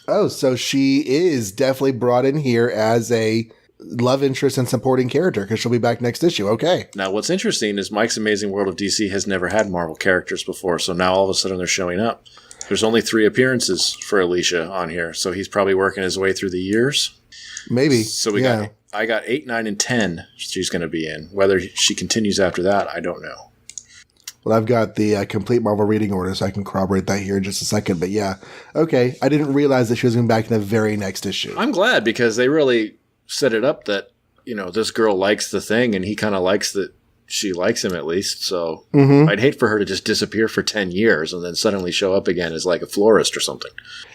Oh, so she is definitely brought in here as a love interest and supporting character because she'll be back next issue. Okay. Now, what's interesting is Mike's Amazing World of DC has never had Marvel characters before, so now all of a sudden they're showing up. There's only 3 appearances for Alicia on here, so he's probably working his way through the years. Maybe. So I got 8, 9, and 10 she's going to be in. Whether she continues after that, I don't know. Well, I've got the complete Marvel reading order, so I can corroborate that here in just a second. But yeah, okay. I didn't realize that she was going to be back in the very next issue. I'm glad because they really set it up that, this girl likes the Thing and he kind of likes that she likes him at least. So I'd hate for her to just disappear for 10 years and then suddenly show up again as like a florist or something.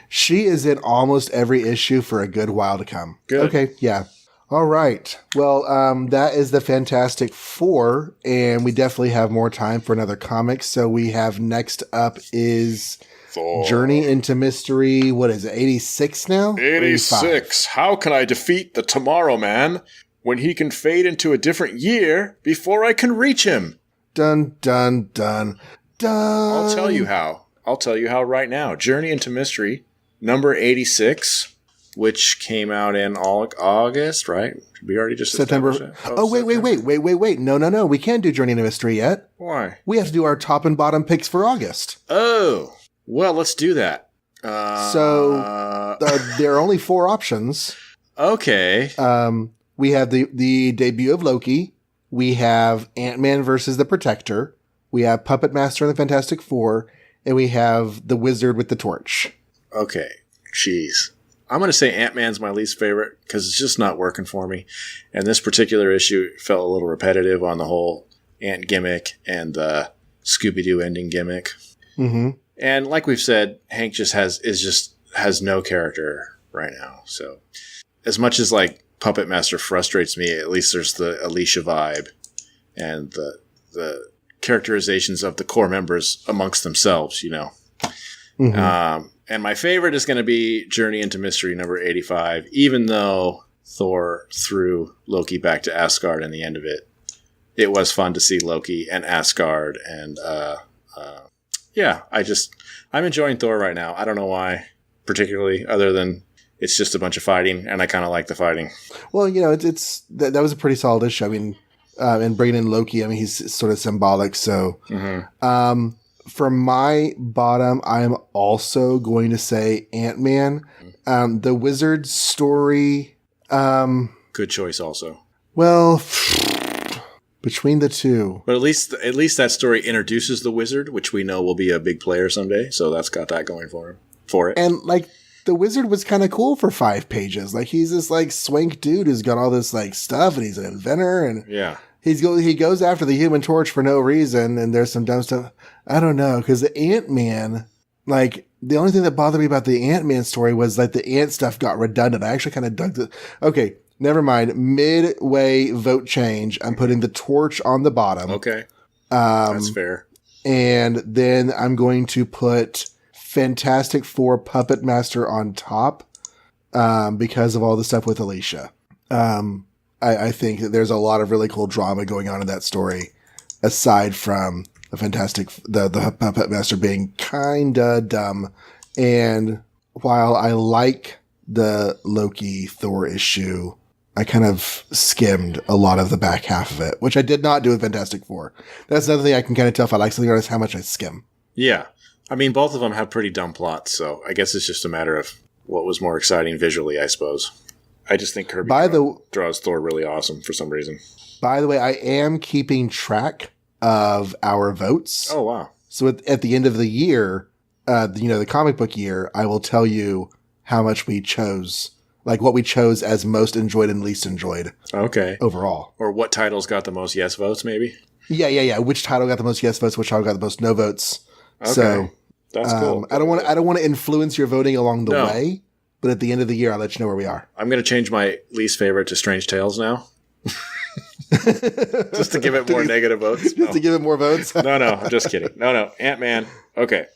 She is in almost every issue for a good while to come. Good. Okay, yeah. All right. Well, that is the Fantastic Four, and we definitely have more time for another comic. So we have next up is Thor. Journey into Mystery. What is it, 86 now? 86. How can I defeat the Tomorrow Man when he can fade into a different year before I can reach him? Dun, dun, dun, dun. I'll tell you how. I'll tell you how right now. Journey into Mystery, number 86. Which came out in August, right? We already just September. Oh, wait. No. We can't do Journey into Mystery yet. Why? We have to do our top and bottom picks for August. Oh, well, let's do that. So there are only 4 options. Okay. We have the debut of Loki. We have Ant-Man versus the Protector. We have Puppet Master and the Fantastic Four. And we have the Wizard with the Torch. Okay. Jeez. I'm going to say Ant-Man's my least favorite because it's just not working for me. And this particular issue felt a little repetitive on the whole Ant gimmick and the Scooby-Doo ending gimmick. Mm-hmm. And like we've said, Hank just has no character right now. So as much as like Puppet Master frustrates me, at least there's the Alicia vibe and the characterizations of the core members amongst themselves, Mm-hmm. And my favorite is going to be Journey into Mystery number 85, even though Thor threw Loki back to Asgard in the end of it. It was fun to see Loki and Asgard. And I'm enjoying Thor right now. I don't know why, particularly, other than it's just a bunch of fighting, and I kind of like the fighting. Well, it's that was a pretty solid issue. I mean, and bringing in Loki, I mean, he's sort of symbolic. So, for my bottom, I'm also going to say Ant-Man. The Wizard story. Good choice also. Well, between the two. But at least that story introduces the Wizard, which we know will be a big player someday. So that's got that going for it. And the Wizard was kind of cool for 5 pages. He's this swank dude who's got all this stuff, and he's an inventor, and yeah. He goes after the Human Torch for no reason, and there's some dumb stuff. I don't know, because the Ant-Man, the only thing that bothered me about the Ant-Man story was the ant stuff got redundant. I actually kind of dug the... Okay, never mind. Midway vote change. I'm putting the Torch on the bottom. Okay. That's fair. And then I'm going to put Fantastic Four Puppet Master on top because of all the stuff with Alicia. I think that there's a lot of really cool drama going on in that story, aside from the Puppet Master being kinda dumb. And while I like the Loki Thor issue, I kind of skimmed a lot of the back half of it, which I did not do with Fantastic Four. That's another thing I can kind of tell if I like something or not is how much I skim. Yeah. I mean, both of them have pretty dumb plots, so I guess it's just a matter of what was more exciting visually, I suppose. I just think Kirby draws Thor really awesome for some reason. By the way, I am keeping track of our votes. Oh, wow. So at the end of the year, the comic book year, I will tell you how much we chose, what we chose as most enjoyed and least enjoyed. Okay. Overall. Or what titles got the most yes votes, maybe? Yeah. Which title got the most yes votes, which title got the most no votes. Okay. So that's cool. I don't want to influence your voting along the way. But at the end of the year, I'll let you know where we are. I'm going to change my least favorite to Strange Tales now. Just to give it more negative votes. Just to give it more votes. No, I'm just kidding. No, Ant-Man. Okay.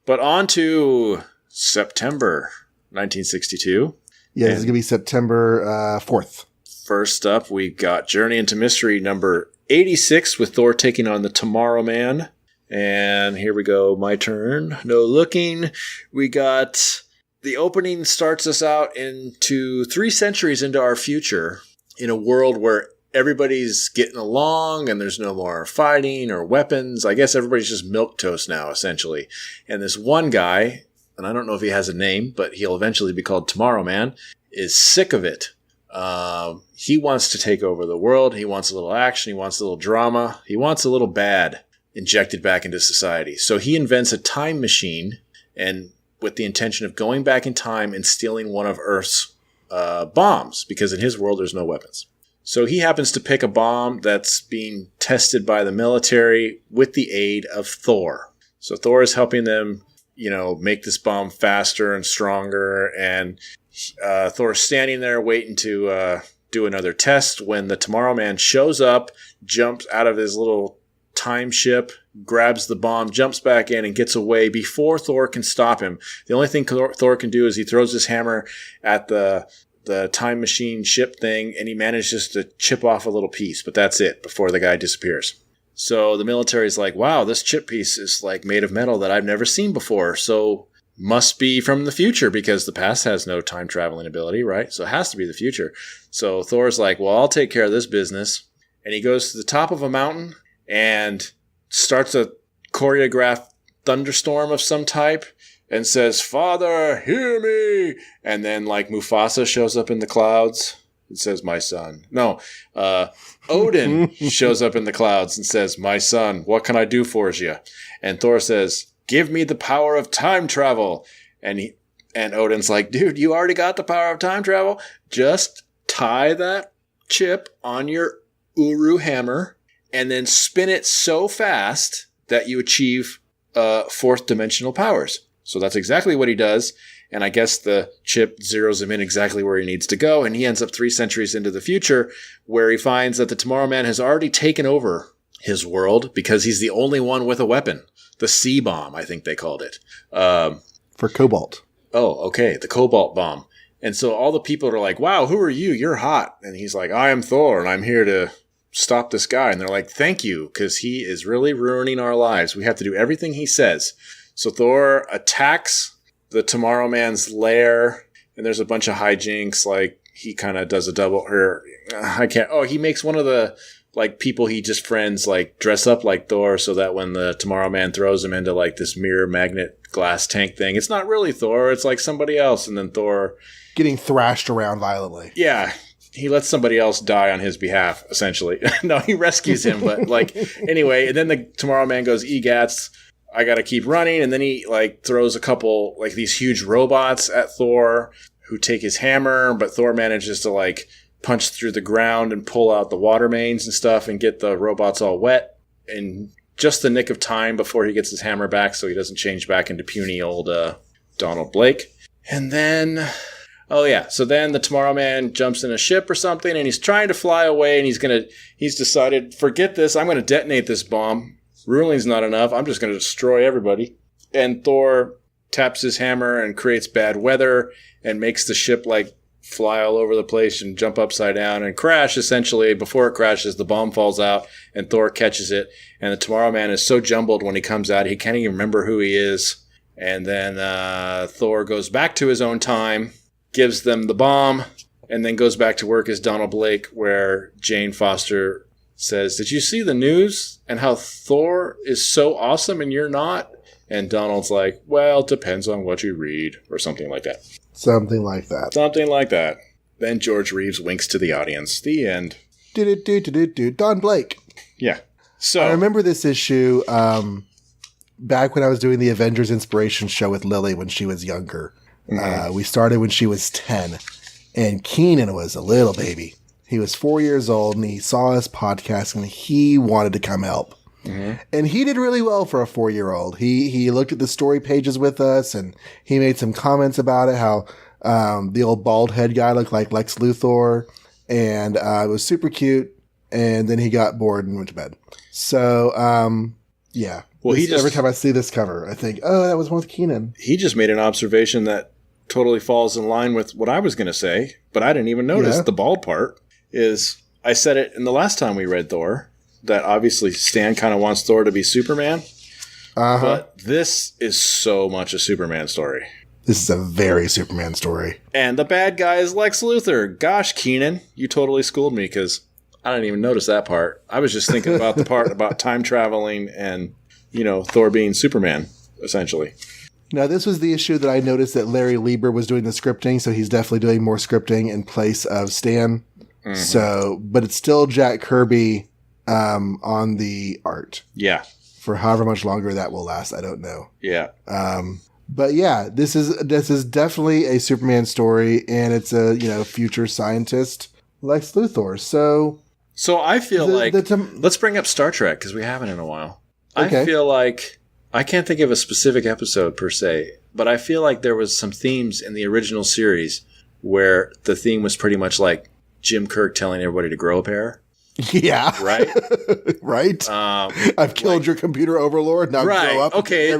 But on to September 1962. Yeah, this is going to be September 4th. First up, we got Journey into Mystery number 86 with Thor taking on the Tomorrow Man. And here we go. My turn. No looking. We got the opening starts us out into 3 centuries into our future in a world where everybody's getting along and there's no more fighting or weapons. I guess everybody's just milquetoast now, essentially. And this one guy, and I don't know if he has a name, but he'll eventually be called Tomorrow Man, is sick of it. He wants to take over the world. He wants a little action. He wants a little drama. He wants a little bad injected back into society. So he invents a time machine, and with the intention of going back in time and stealing one of Earth's bombs, because in his world there's no weapons. So he happens to pick a bomb that's being tested by the military with the aid of Thor. So Thor is helping them, make this bomb faster and stronger, and Thor's standing there waiting to do another test when the Tomorrow Man shows up, jumps out of his little time ship, grabs the bomb, jumps back in, and gets away before Thor can stop him. The only thing Thor can do is he throws his hammer at the time machine ship thing, and he manages to chip off a little piece, but that's it before the guy disappears. So the military's like, wow, this chip piece is like made of metal that I've never seen before, so must be from the future because the past has no time traveling ability, right? So it has to be the future. So Thor's like, well, I'll take care of this business. And he goes to the top of a mountain and starts a choreographed thunderstorm of some type and says, Father, hear me. And then like Mufasa shows up in the clouds and says, my son. No, Odin shows up in the clouds and says, my son, what can I do for you? And Thor says, give me the power of time travel. And Odin's like, dude, you already got the power of time travel. Just tie that chip on your Uru hammer and then spin it so fast that you achieve fourth dimensional powers. So that's exactly what he does. And I guess the chip zeroes him in exactly where he needs to go. And he ends up 3 centuries into the future where he finds that the Tomorrow Man has already taken over his world because he's the only one with a weapon. The C-bomb, I think they called it. For Cobalt. Oh, okay. The Cobalt bomb. And so all the people are like, wow, who are you? You're hot. And he's like, I am Thor, and I'm here to stop this guy. And they're like, thank you, because he is really ruining our lives. We have to do everything he says. So Thor attacks the Tomorrow Man's lair, and there's a bunch of hijinks. Like, he kind of does a double, he makes one of the like people he just friends like dress up like Thor so that when the Tomorrow Man throws him into like this mirror magnet glass tank thing, it's not really Thor, it's like somebody else. And then Thor getting thrashed around violently. Yeah. He lets somebody else die on his behalf, essentially. No, he rescues him, but like anyway, and then the Tomorrow Man goes, egats, I gotta keep running, and then he like throws a couple like these huge robots at Thor who take his hammer, but Thor manages to like punch through the ground and pull out the water mains and stuff and get the robots all wet in just the nick of time before he gets his hammer back so he doesn't change back into puny old Donald Blake. And then, so then the Tomorrow Man jumps in a ship or something and he's trying to fly away and he's decided, forget this, I'm going to detonate this bomb. Ruling's not enough, I'm just going to destroy everybody. And Thor taps his hammer and creates bad weather and makes the ship like fly all over the place and jump upside down and crash. Essentially, before it crashes, the bomb falls out and Thor catches it. And the Tomorrow Man is so jumbled when he comes out, he can't even remember who he is. And then Thor goes back to his own time, gives them the bomb, and then goes back to work as Donald Blake, where Jane Foster says, did you see the news and how Thor is so awesome and you're not? And Donald's like, well, it depends on what you read, or something like that. Something like that. Something like that. Then George Reeves winks to the audience. The end. Don Blake. Yeah. So I remember this issue back when I was doing the Avengers Inspiration show with Lily when she was younger. Mm-hmm. We started when she was 10, and Keenan was a little baby. He was 4 years old, and he saw us podcasting, and he wanted to come help. Mm-hmm. And he did really well for a 4-year-old. He looked at the story pages with us, and he made some comments about it, how the old bald head guy looked like Lex Luthor, and it was super cute. and then he got bored and went to bed. So, yeah. Well, Every time I see this cover, I think, oh, that was one with Keenan. He just made an observation that totally falls in line with what I was going to say, but I didn't even notice. Yeah. The bald part is, I said it in the last time we read Thor, that obviously Stan kind of wants Thor to be Superman, but this is so much a Superman story. This is a very Superman story. And the bad guy is Lex Luthor. Gosh, Keenan, you totally schooled me because I didn't even notice that part. I was just thinking about the part about time traveling and, Thor being Superman, essentially. Now, this was the issue that I noticed that Larry Lieber was doing the scripting, so he's definitely doing more scripting in place of Stan. Mm-hmm. So, but it's still Jack Kirby on the art. Yeah. For however much longer that will last, I don't know. Yeah. But yeah, this is definitely a Superman story, and it's a future scientist Lex Luthor. So I feel let's bring up Star Trek because we haven't in a while. Okay. I feel like I can't think of a specific episode per se, but I feel like there was some themes in the original series where the theme was pretty much like Jim Kirk telling everybody to grow a pair. Yeah. Right? Right. I've killed your computer overlord. Now grow up. Okay,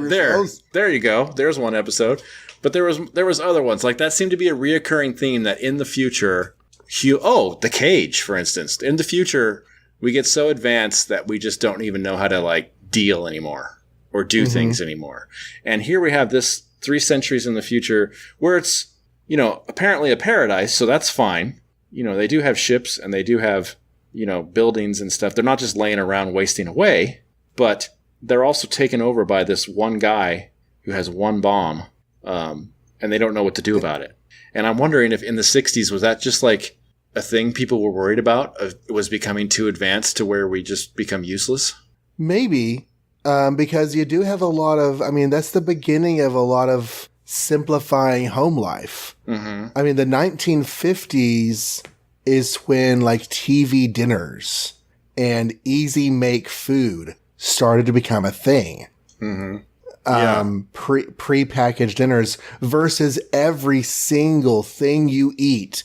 there you go. There's one episode. But there was other ones. Like that seemed to be a reoccurring theme that in the future, the cage, for instance. In the future, we get so advanced that we just don't even know how to deal anymore or do things anymore. And here we have this 3 centuries in the future where it's, apparently a paradise. So that's fine. They do have ships and they do have, buildings and stuff. They're not just laying around wasting away, but they're also taken over by this one guy who has one bomb, and they don't know what to do about it. And I'm wondering if in the 60s, was that just like a thing people were worried about? It was becoming too advanced to where we just become useless? Maybe, because you do have a lot of, that's the beginning of a lot of simplifying home life. Mm-hmm. The 1950s is when TV dinners and easy make food started to become a thing. Mm-hmm. Pre-packaged dinners versus every single thing you eat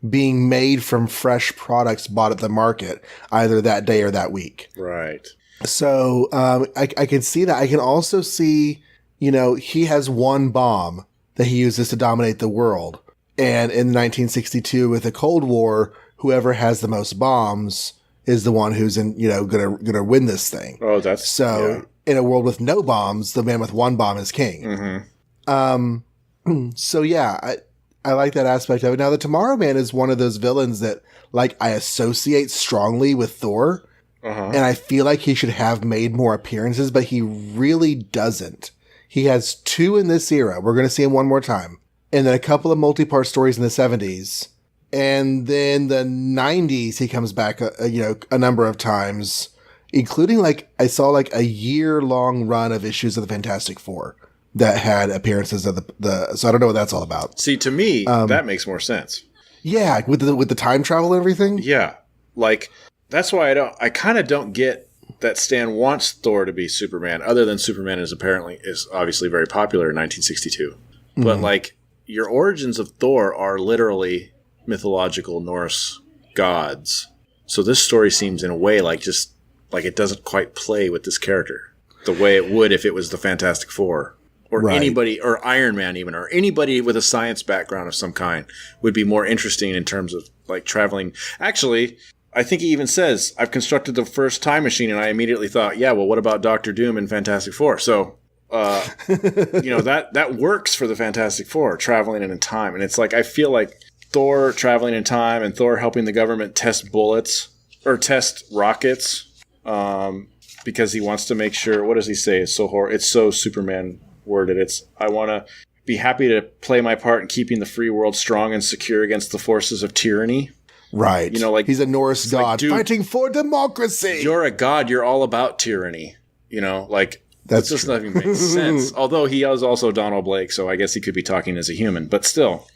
being made from fresh products bought at the market either that day or that week. Right. So I can see that. I can also see, he has one bomb that he uses to dominate the world. And in 1962 with the Cold War, whoever has the most bombs is the one who's gonna win this thing. Oh, that's so. Yeah. In a world with no bombs, the man with one bomb is king. Mm-hmm. So yeah, I like that aspect of it. Now, the Tomorrow Man is one of those villains that I associate strongly with Thor, and I feel like he should have made more appearances, but he really doesn't. He has 2 in this era. We're going to see him one more time, and then a couple of multi-part stories in the 70s, and then the 90s he comes back a number of times. Including I saw a year-long run of issues of the Fantastic Four that had appearances of so I don't know what that's all about. See, to me, that makes more sense. Yeah, with the time travel and everything. Yeah, that's why I kind of don't get that Stan wants Thor to be Superman. Other than Superman is obviously very popular in 1962, but your origins of Thor are literally mythological Norse gods. So this story seems in a way it doesn't quite play with this character the way it would if it was the Fantastic Four or anybody, or Iron Man even, or anybody with a science background of some kind would be more interesting in terms of traveling. Actually, I think he even says, I've constructed the first time machine, and I immediately thought, yeah, well, what about Doctor Doom and Fantastic Four? So, that works for the Fantastic Four, traveling in time. And it's I feel like Thor traveling in time and Thor helping the government test bullets or test rockets, because he wants to make sure. What does he say? It's so Superman worded. I want to be happy to play my part in keeping the free world strong and secure against the forces of tyranny. Right. He's a Norse god fighting for democracy. You're a god. You're all about tyranny. That just doesn't make sense. Although he is also Donald Blake, so I guess he could be talking as a human. But still.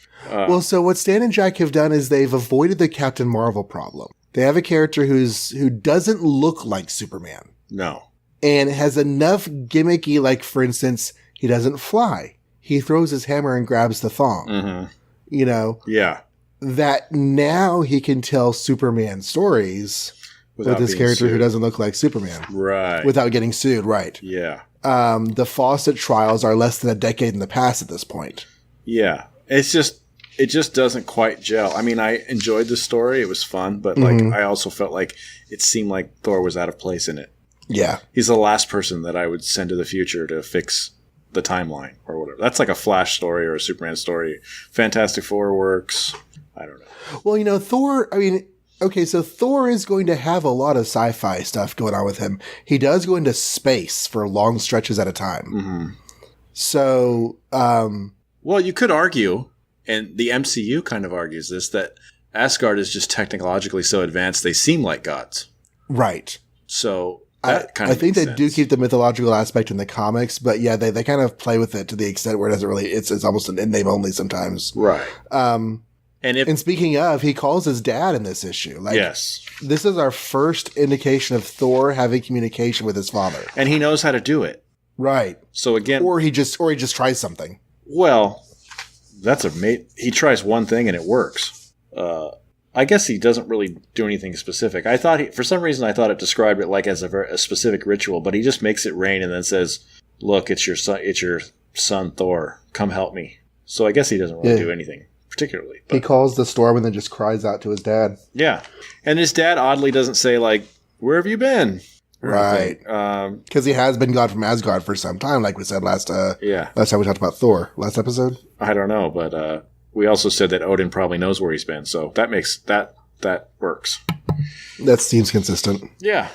So what Stan and Jack have done is they've avoided the Captain Marvel problem. They have a character who doesn't look like Superman. No. And has enough gimmicky, for instance, he doesn't fly. He throws his hammer and grabs the thong. Mm-hmm. Yeah. That now he can tell Superman stories with this being character who sued. doesn't look like Superman. Right. Without getting sued, right. Yeah. The Fawcett trials are less than a decade in the past at this point. Yeah. It just doesn't quite gel. I mean, I enjoyed the story. It was fun, but like I also felt like it seemed like Thor was out of place in it. Yeah. He's the last person that I would send to the future to fix the timeline or whatever. That's like a Flash story or a Superman story. Fantastic Four works. I don't know. Well, Thor, I mean, okay, so Thor is going to have a lot of sci-fi stuff going on with him. He does go into space for long stretches at a time. Mm-hmm. So, well, you could argue, and the MCU kind of argues this, that Asgard is just technologically so advanced they seem like gods. right. So that kind I of think they makes do sense. keep the mythological aspect in the comics, but yeah, they kind of play with it to the extent where it doesn't really, it's almost an in name only sometimes. Right. And And speaking of, he calls his dad in this issue. Like, yes. this is our first indication of Thor having communication with his father. And he knows how to do it. Right. So again, Or he just tries something. well, that's he tries one thing and it works. I guess he doesn't really do anything specific. I thought for some reason I thought it described it like as a specific ritual, but he just makes it rain and then says, "Look, it's your son Thor. Come help me." So I guess he doesn't really do anything particularly. But, He calls the storm and then just cries out to his dad. yeah, and his dad oddly doesn't say like, "Where have you been?" or Right. anything. Because he has been gone from Asgard for some time, like we said last time we talked about Thor. Last episode? I don't know, but we also said that Odin probably knows where he's been, so that makes that works. That seems consistent. Yeah.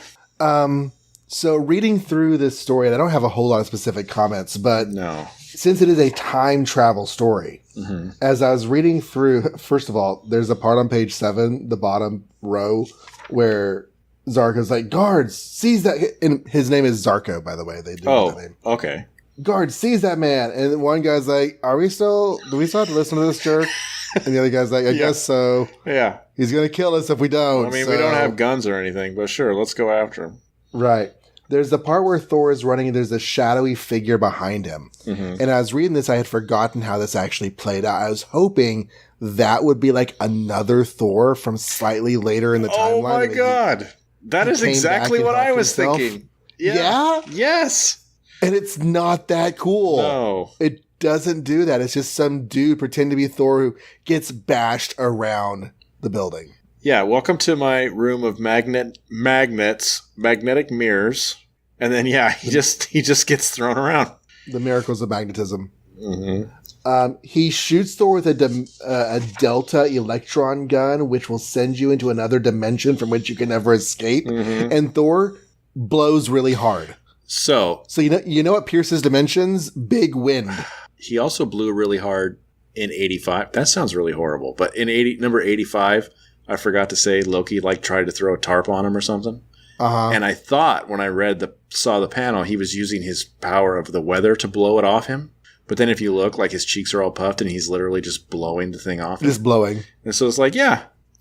So reading through this story, and I don't have a whole lot of specific comments, but No. since it is a time travel story, as I was reading through, first of all, there's a part on page 7, the bottom row, where Zarko's like, "Guards, seize that," and his name is Zarko, by the way. They do that name. Okay. "Guards, seize that man." And then one guy's like, do we still have to listen to this jerk? And the other guy's like, I guess so. Yeah. He's going to kill us if we don't. I mean, so. we don't have guns or anything, but sure, let's go after him. Right. There's the part where Thor is running and there's a shadowy figure behind him. Mm-hmm. And I was reading this, I had forgotten how this actually played out. I was hoping that would be like another Thor from slightly later in the timeline. Oh my god. That is came exactly back and what I helped was himself. thinking. Yeah? Yes. And it's not that cool. No. It doesn't do that. It's just some dude pretending to be Thor who gets bashed around the building. Yeah, welcome to my room of magnetic mirrors. And then he just gets thrown around. The miracles of magnetism. Mm-hmm. He shoots Thor with a Delta electron gun, which will send you into another dimension from which you can never escape. Mm-hmm. And Thor blows really hard. So you know what pierces dimensions? Big wind. he also blew really hard in 85. That sounds really horrible. But in number 85, I forgot to say Loki tried to throw a tarp on him or something. Uh-huh. And I thought when I saw the panel, he was using his power of the weather to blow it off him. But then if you look, his cheeks are all puffed and he's literally just blowing the thing off him. Just blowing. And so it's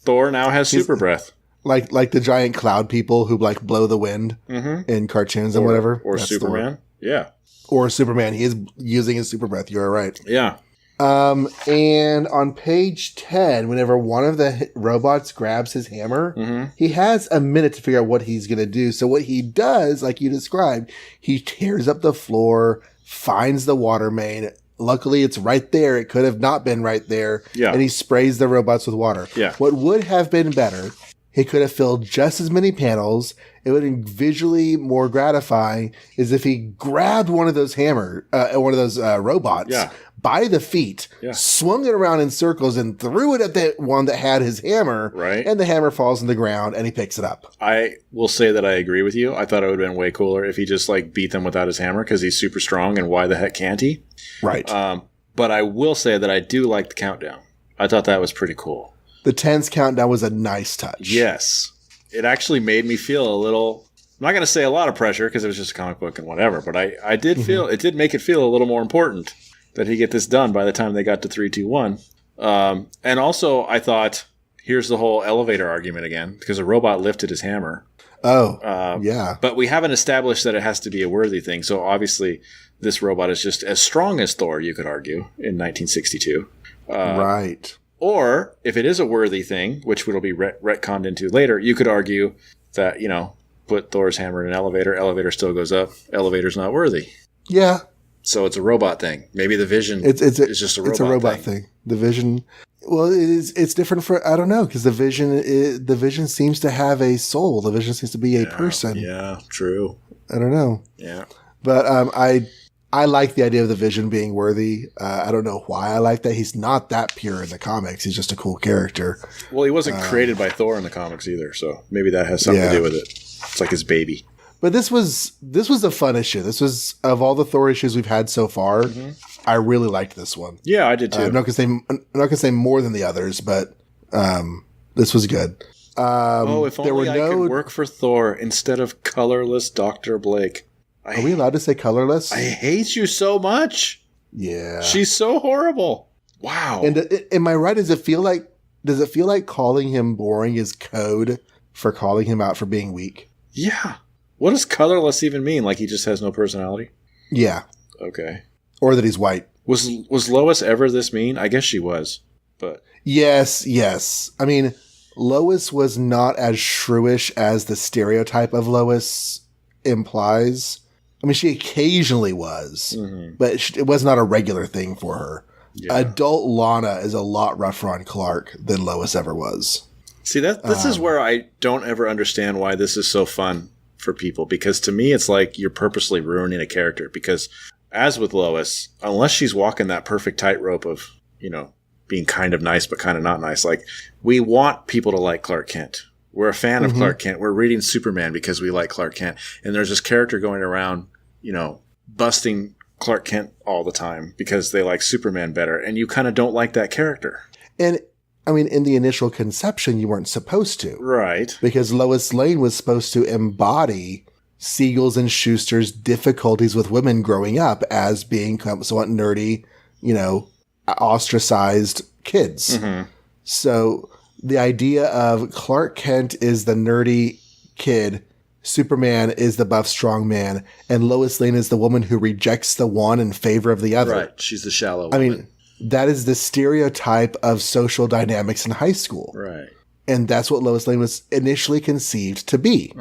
Thor now has super breath. Like the giant cloud people who blow the wind in cartoons and whatever. Or That's Superman. Thor. Yeah. Or Superman. He is using his super breath. You're right. Yeah. And on page 10, whenever one of the robots grabs his hammer, he has a minute to figure out what he's going to do. So what he does, like you described, he tears up the floor, finds the water main. Luckily, it's right there. It could have not been right there. Yeah. And he sprays the robots with water. Yeah. What would have been better, he could have filled just as many panels. It would have been visually more gratifying is if he grabbed one of those robots by the feet, swung it around in circles and threw it at the one that had his hammer. Right. And the hammer falls on the ground and he picks it up. I will say that I agree with you. I thought it would have been way cooler if he just beat them without his hammer because he's super strong and why the heck can't he? Right. But I will say that I do like the countdown. I thought that was pretty cool. The 10's countdown was a nice touch. Yes. It actually made me feel a little, I'm not going to say a lot of pressure because it was just a comic book and whatever, but I did feel, it did make it feel a little more important that he get this done by the time they got to 3, 2, 1. And also I thought, here's the whole elevator argument again, because a robot lifted his hammer. Oh, yeah. But we haven't established that it has to be a worthy thing. So obviously this robot is just as strong as Thor, you could argue, in 1962. Right. Or if it is a worthy thing, which will be retconned into later, you could argue that, put Thor's hammer in an elevator. Elevator still goes up. Elevator's not worthy. Yeah. So it's a robot thing. Maybe the Vision is just a robot thing. It's a robot thing. The Vision, well, it's different for, I don't know, because the Vision seems to have a soul. The Vision seems to be a person. Yeah, true. I don't know. Yeah. But I like the idea of the Vision being worthy. I don't know why I like that. He's not that pure in the comics. He's just a cool character. Well, he wasn't created by Thor in the comics either, so maybe that has something to do with it. It's like his baby. But this was a fun issue. This was, of all the Thor issues we've had so far, I really liked this one. Yeah, I did too. I'm not gonna say more than the others, but this was good. If only I could work for Thor instead of colorless Dr. Blake. Are we allowed to say colorless? I hate you so much. Yeah, she's so horrible. Wow. And am I right? Does it feel like calling him boring is code for calling him out for being weak? Yeah. What does colorless even mean? Like he just has no personality? Yeah. Okay. Or that he's white. Was Lois ever this mean? I guess she was, but yes. I mean, Lois was not as shrewish as the stereotype of Lois implies. I mean, she occasionally was, but it was not a regular thing for her. Yeah. Adult Lana is a lot rougher on Clark than Lois ever was. See, this is where I don't ever understand why this is so fun for people, because to me it's like you're purposely ruining a character, because as with Lois, unless she's walking that perfect tightrope of, being kind of nice but kind of not nice, like we want people to like Clark Kent. We're a fan of Clark Kent. We're reading Superman because we like Clark Kent. And there's this character going around, busting Clark Kent all the time because they like Superman better, and you kind of don't like that character. And I mean, in the initial conception, you weren't supposed to. Right. Because Lois Lane was supposed to embody Siegel's and Schuster's difficulties with women growing up as being somewhat nerdy, ostracized kids. So the idea of Clark Kent is the nerdy kid, Superman is the buff strong man, and Lois Lane is the woman who rejects the one in favor of the other. Right. She's the shallow woman. I mean, that is the stereotype of social dynamics in high school. Right. And that's what Lois Lane was initially conceived to be.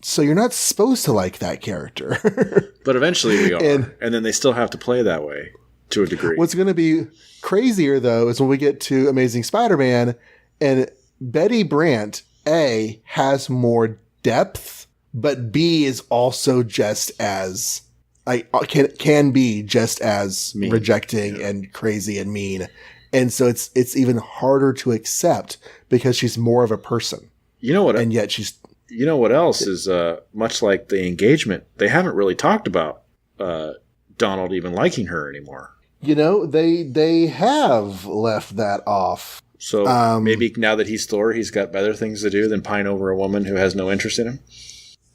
So you're not supposed to like that character. But eventually we are. And then they still have to play that way to a degree. What's going to be crazier, though, is when we get to Amazing Spider-Man and Betty Brant, A, has more depth, but B is also just as... can be just as mean, rejecting and crazy and mean. And so it's even harder to accept because she's more of a person. And yet she's... You know what else is much like the engagement? They haven't really talked about Donald even liking her anymore. They have left that off. So maybe now that he's Thor, he's got better things to do than pine over a woman who has no interest in him?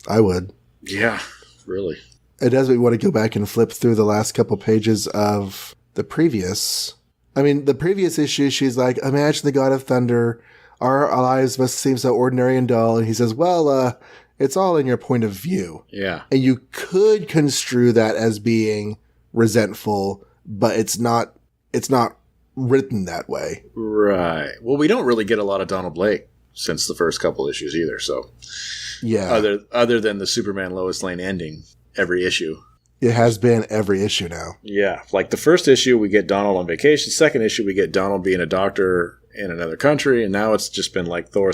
I would. Yeah, really. It does make me want to go back and flip through the last couple pages of the previous. I mean, the previous issue, she's like, imagine the God of Thunder. Our lives must seem so ordinary and dull. And he says, well, it's all in your point of view. Yeah. And you could construe that as being resentful, but it's not written that way. Right. Well, we don't really get a lot of Donald Blake since the first couple issues either. So yeah, other than the Superman Lois Lane ending every issue. It has been every issue now. Yeah. Like the first issue, we get Donald on vacation. Second issue, we get Donald being a doctor in another country. And now it's just been like Thor.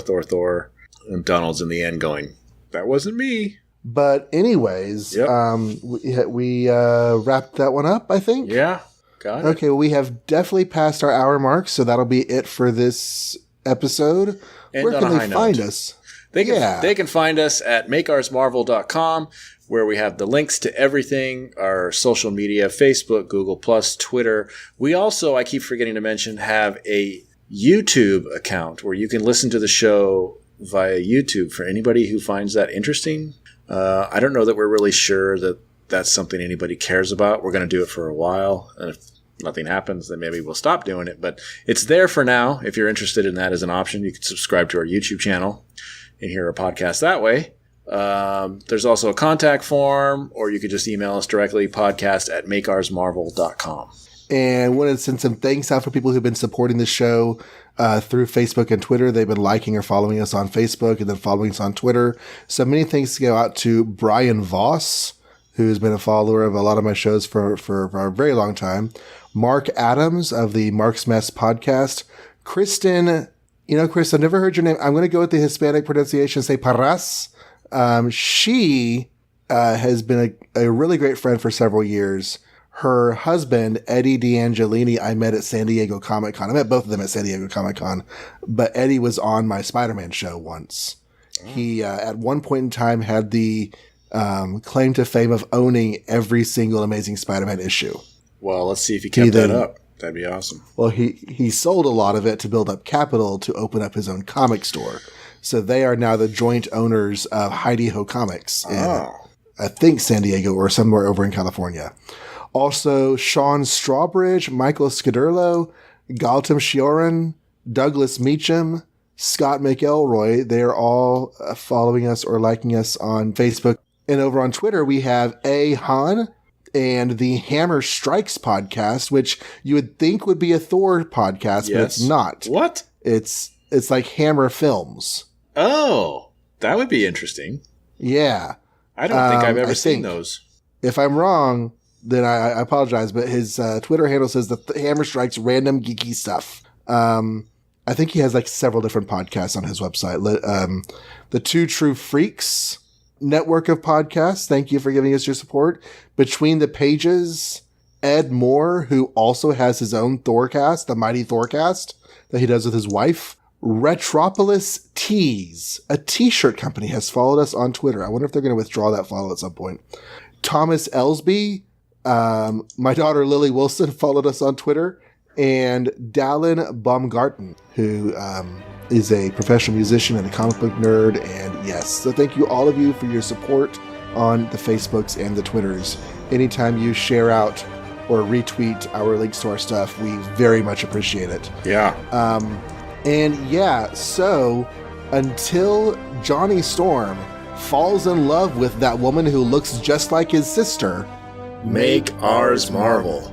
And Donald's in the end going, that wasn't me. But anyways, we wrapped that one up, I think. Yeah. Got it. Okay. Well, we have definitely passed our hour mark. So that'll be it for this episode. And where can they find us? They can find us at makeoursmarvel.com, where we have the links to everything, our social media, Facebook, Google+, Twitter. We also, I keep forgetting to mention, have a YouTube account where you can listen to the show via YouTube for anybody who finds that interesting. I don't know that we're really sure that that's something anybody cares about. We're going to do it for a while, and if nothing happens, then maybe we'll stop doing it. But it's there for now. If you're interested in that as an option, you can subscribe to our YouTube channel and hear our podcast that way. There's also a contact form, or you could just email us directly, podcast@makeoursmarvel.com. And wanted to send some thanks out for people who've been supporting the show through Facebook and Twitter. They've been liking or following us on Facebook and then following us on Twitter. So many thanks to go out to Brian Voss, who's been a follower of a lot of my shows for a very long time. Mark Adams of the Mark's Mess podcast. Kristen, Chris, I've never heard your name. I'm going to go with the Hispanic pronunciation, say Parras. She has been a really great friend for several years. Her husband, Eddie D'Angelini, I met at San Diego Comic-Con. I met both of them at San Diego Comic-Con, but Eddie was on my Spider-Man show once. Oh. He, at one point in time, had the claim to fame of owning every single Amazing Spider-Man issue. Well, let's see if he kept that up. That'd be awesome. Well, he sold a lot of it to build up capital to open up his own comic store. So they are now the joint owners of Heidi Ho Comics in, I think, San Diego or somewhere over in California. Also, Sean Strawbridge, Michael Scudderlo, Gautam Shioran, Douglas Meacham, Scott McElroy. They are all following us or liking us on Facebook. And over on Twitter, we have A. Han and the Hammer Strikes podcast, which you would think would be a Thor podcast, but it's not. What? It's like Hammer Films. Oh, that would be interesting. Yeah. I don't think I've ever seen those. If I'm wrong, then I apologize, but his Twitter handle says the Hammer Strikes random geeky stuff. I think he has like several different podcasts on his website. The Two True Freaks network of podcasts. Thank you for giving us your support. Between the Pages, Ed Moore, who also has his own Thorcast, the Mighty Thorcast, that he does with his wife. Retropolis Tees, a t-shirt company, has followed us on Twitter. I wonder if they're going to withdraw that follow at some point. Thomas Ellsby, my daughter Lily Wilson followed us on Twitter, and Dallin Baumgarten, who is a professional musician and a comic book nerd. And yes, so thank you all of you for your support on the Facebooks and the Twitters. Anytime you share out or retweet our links to our stuff, we very much appreciate it. Yeah. And yeah, so until Johnny Storm falls in love with that woman who looks just like his sister, make ours Marvel.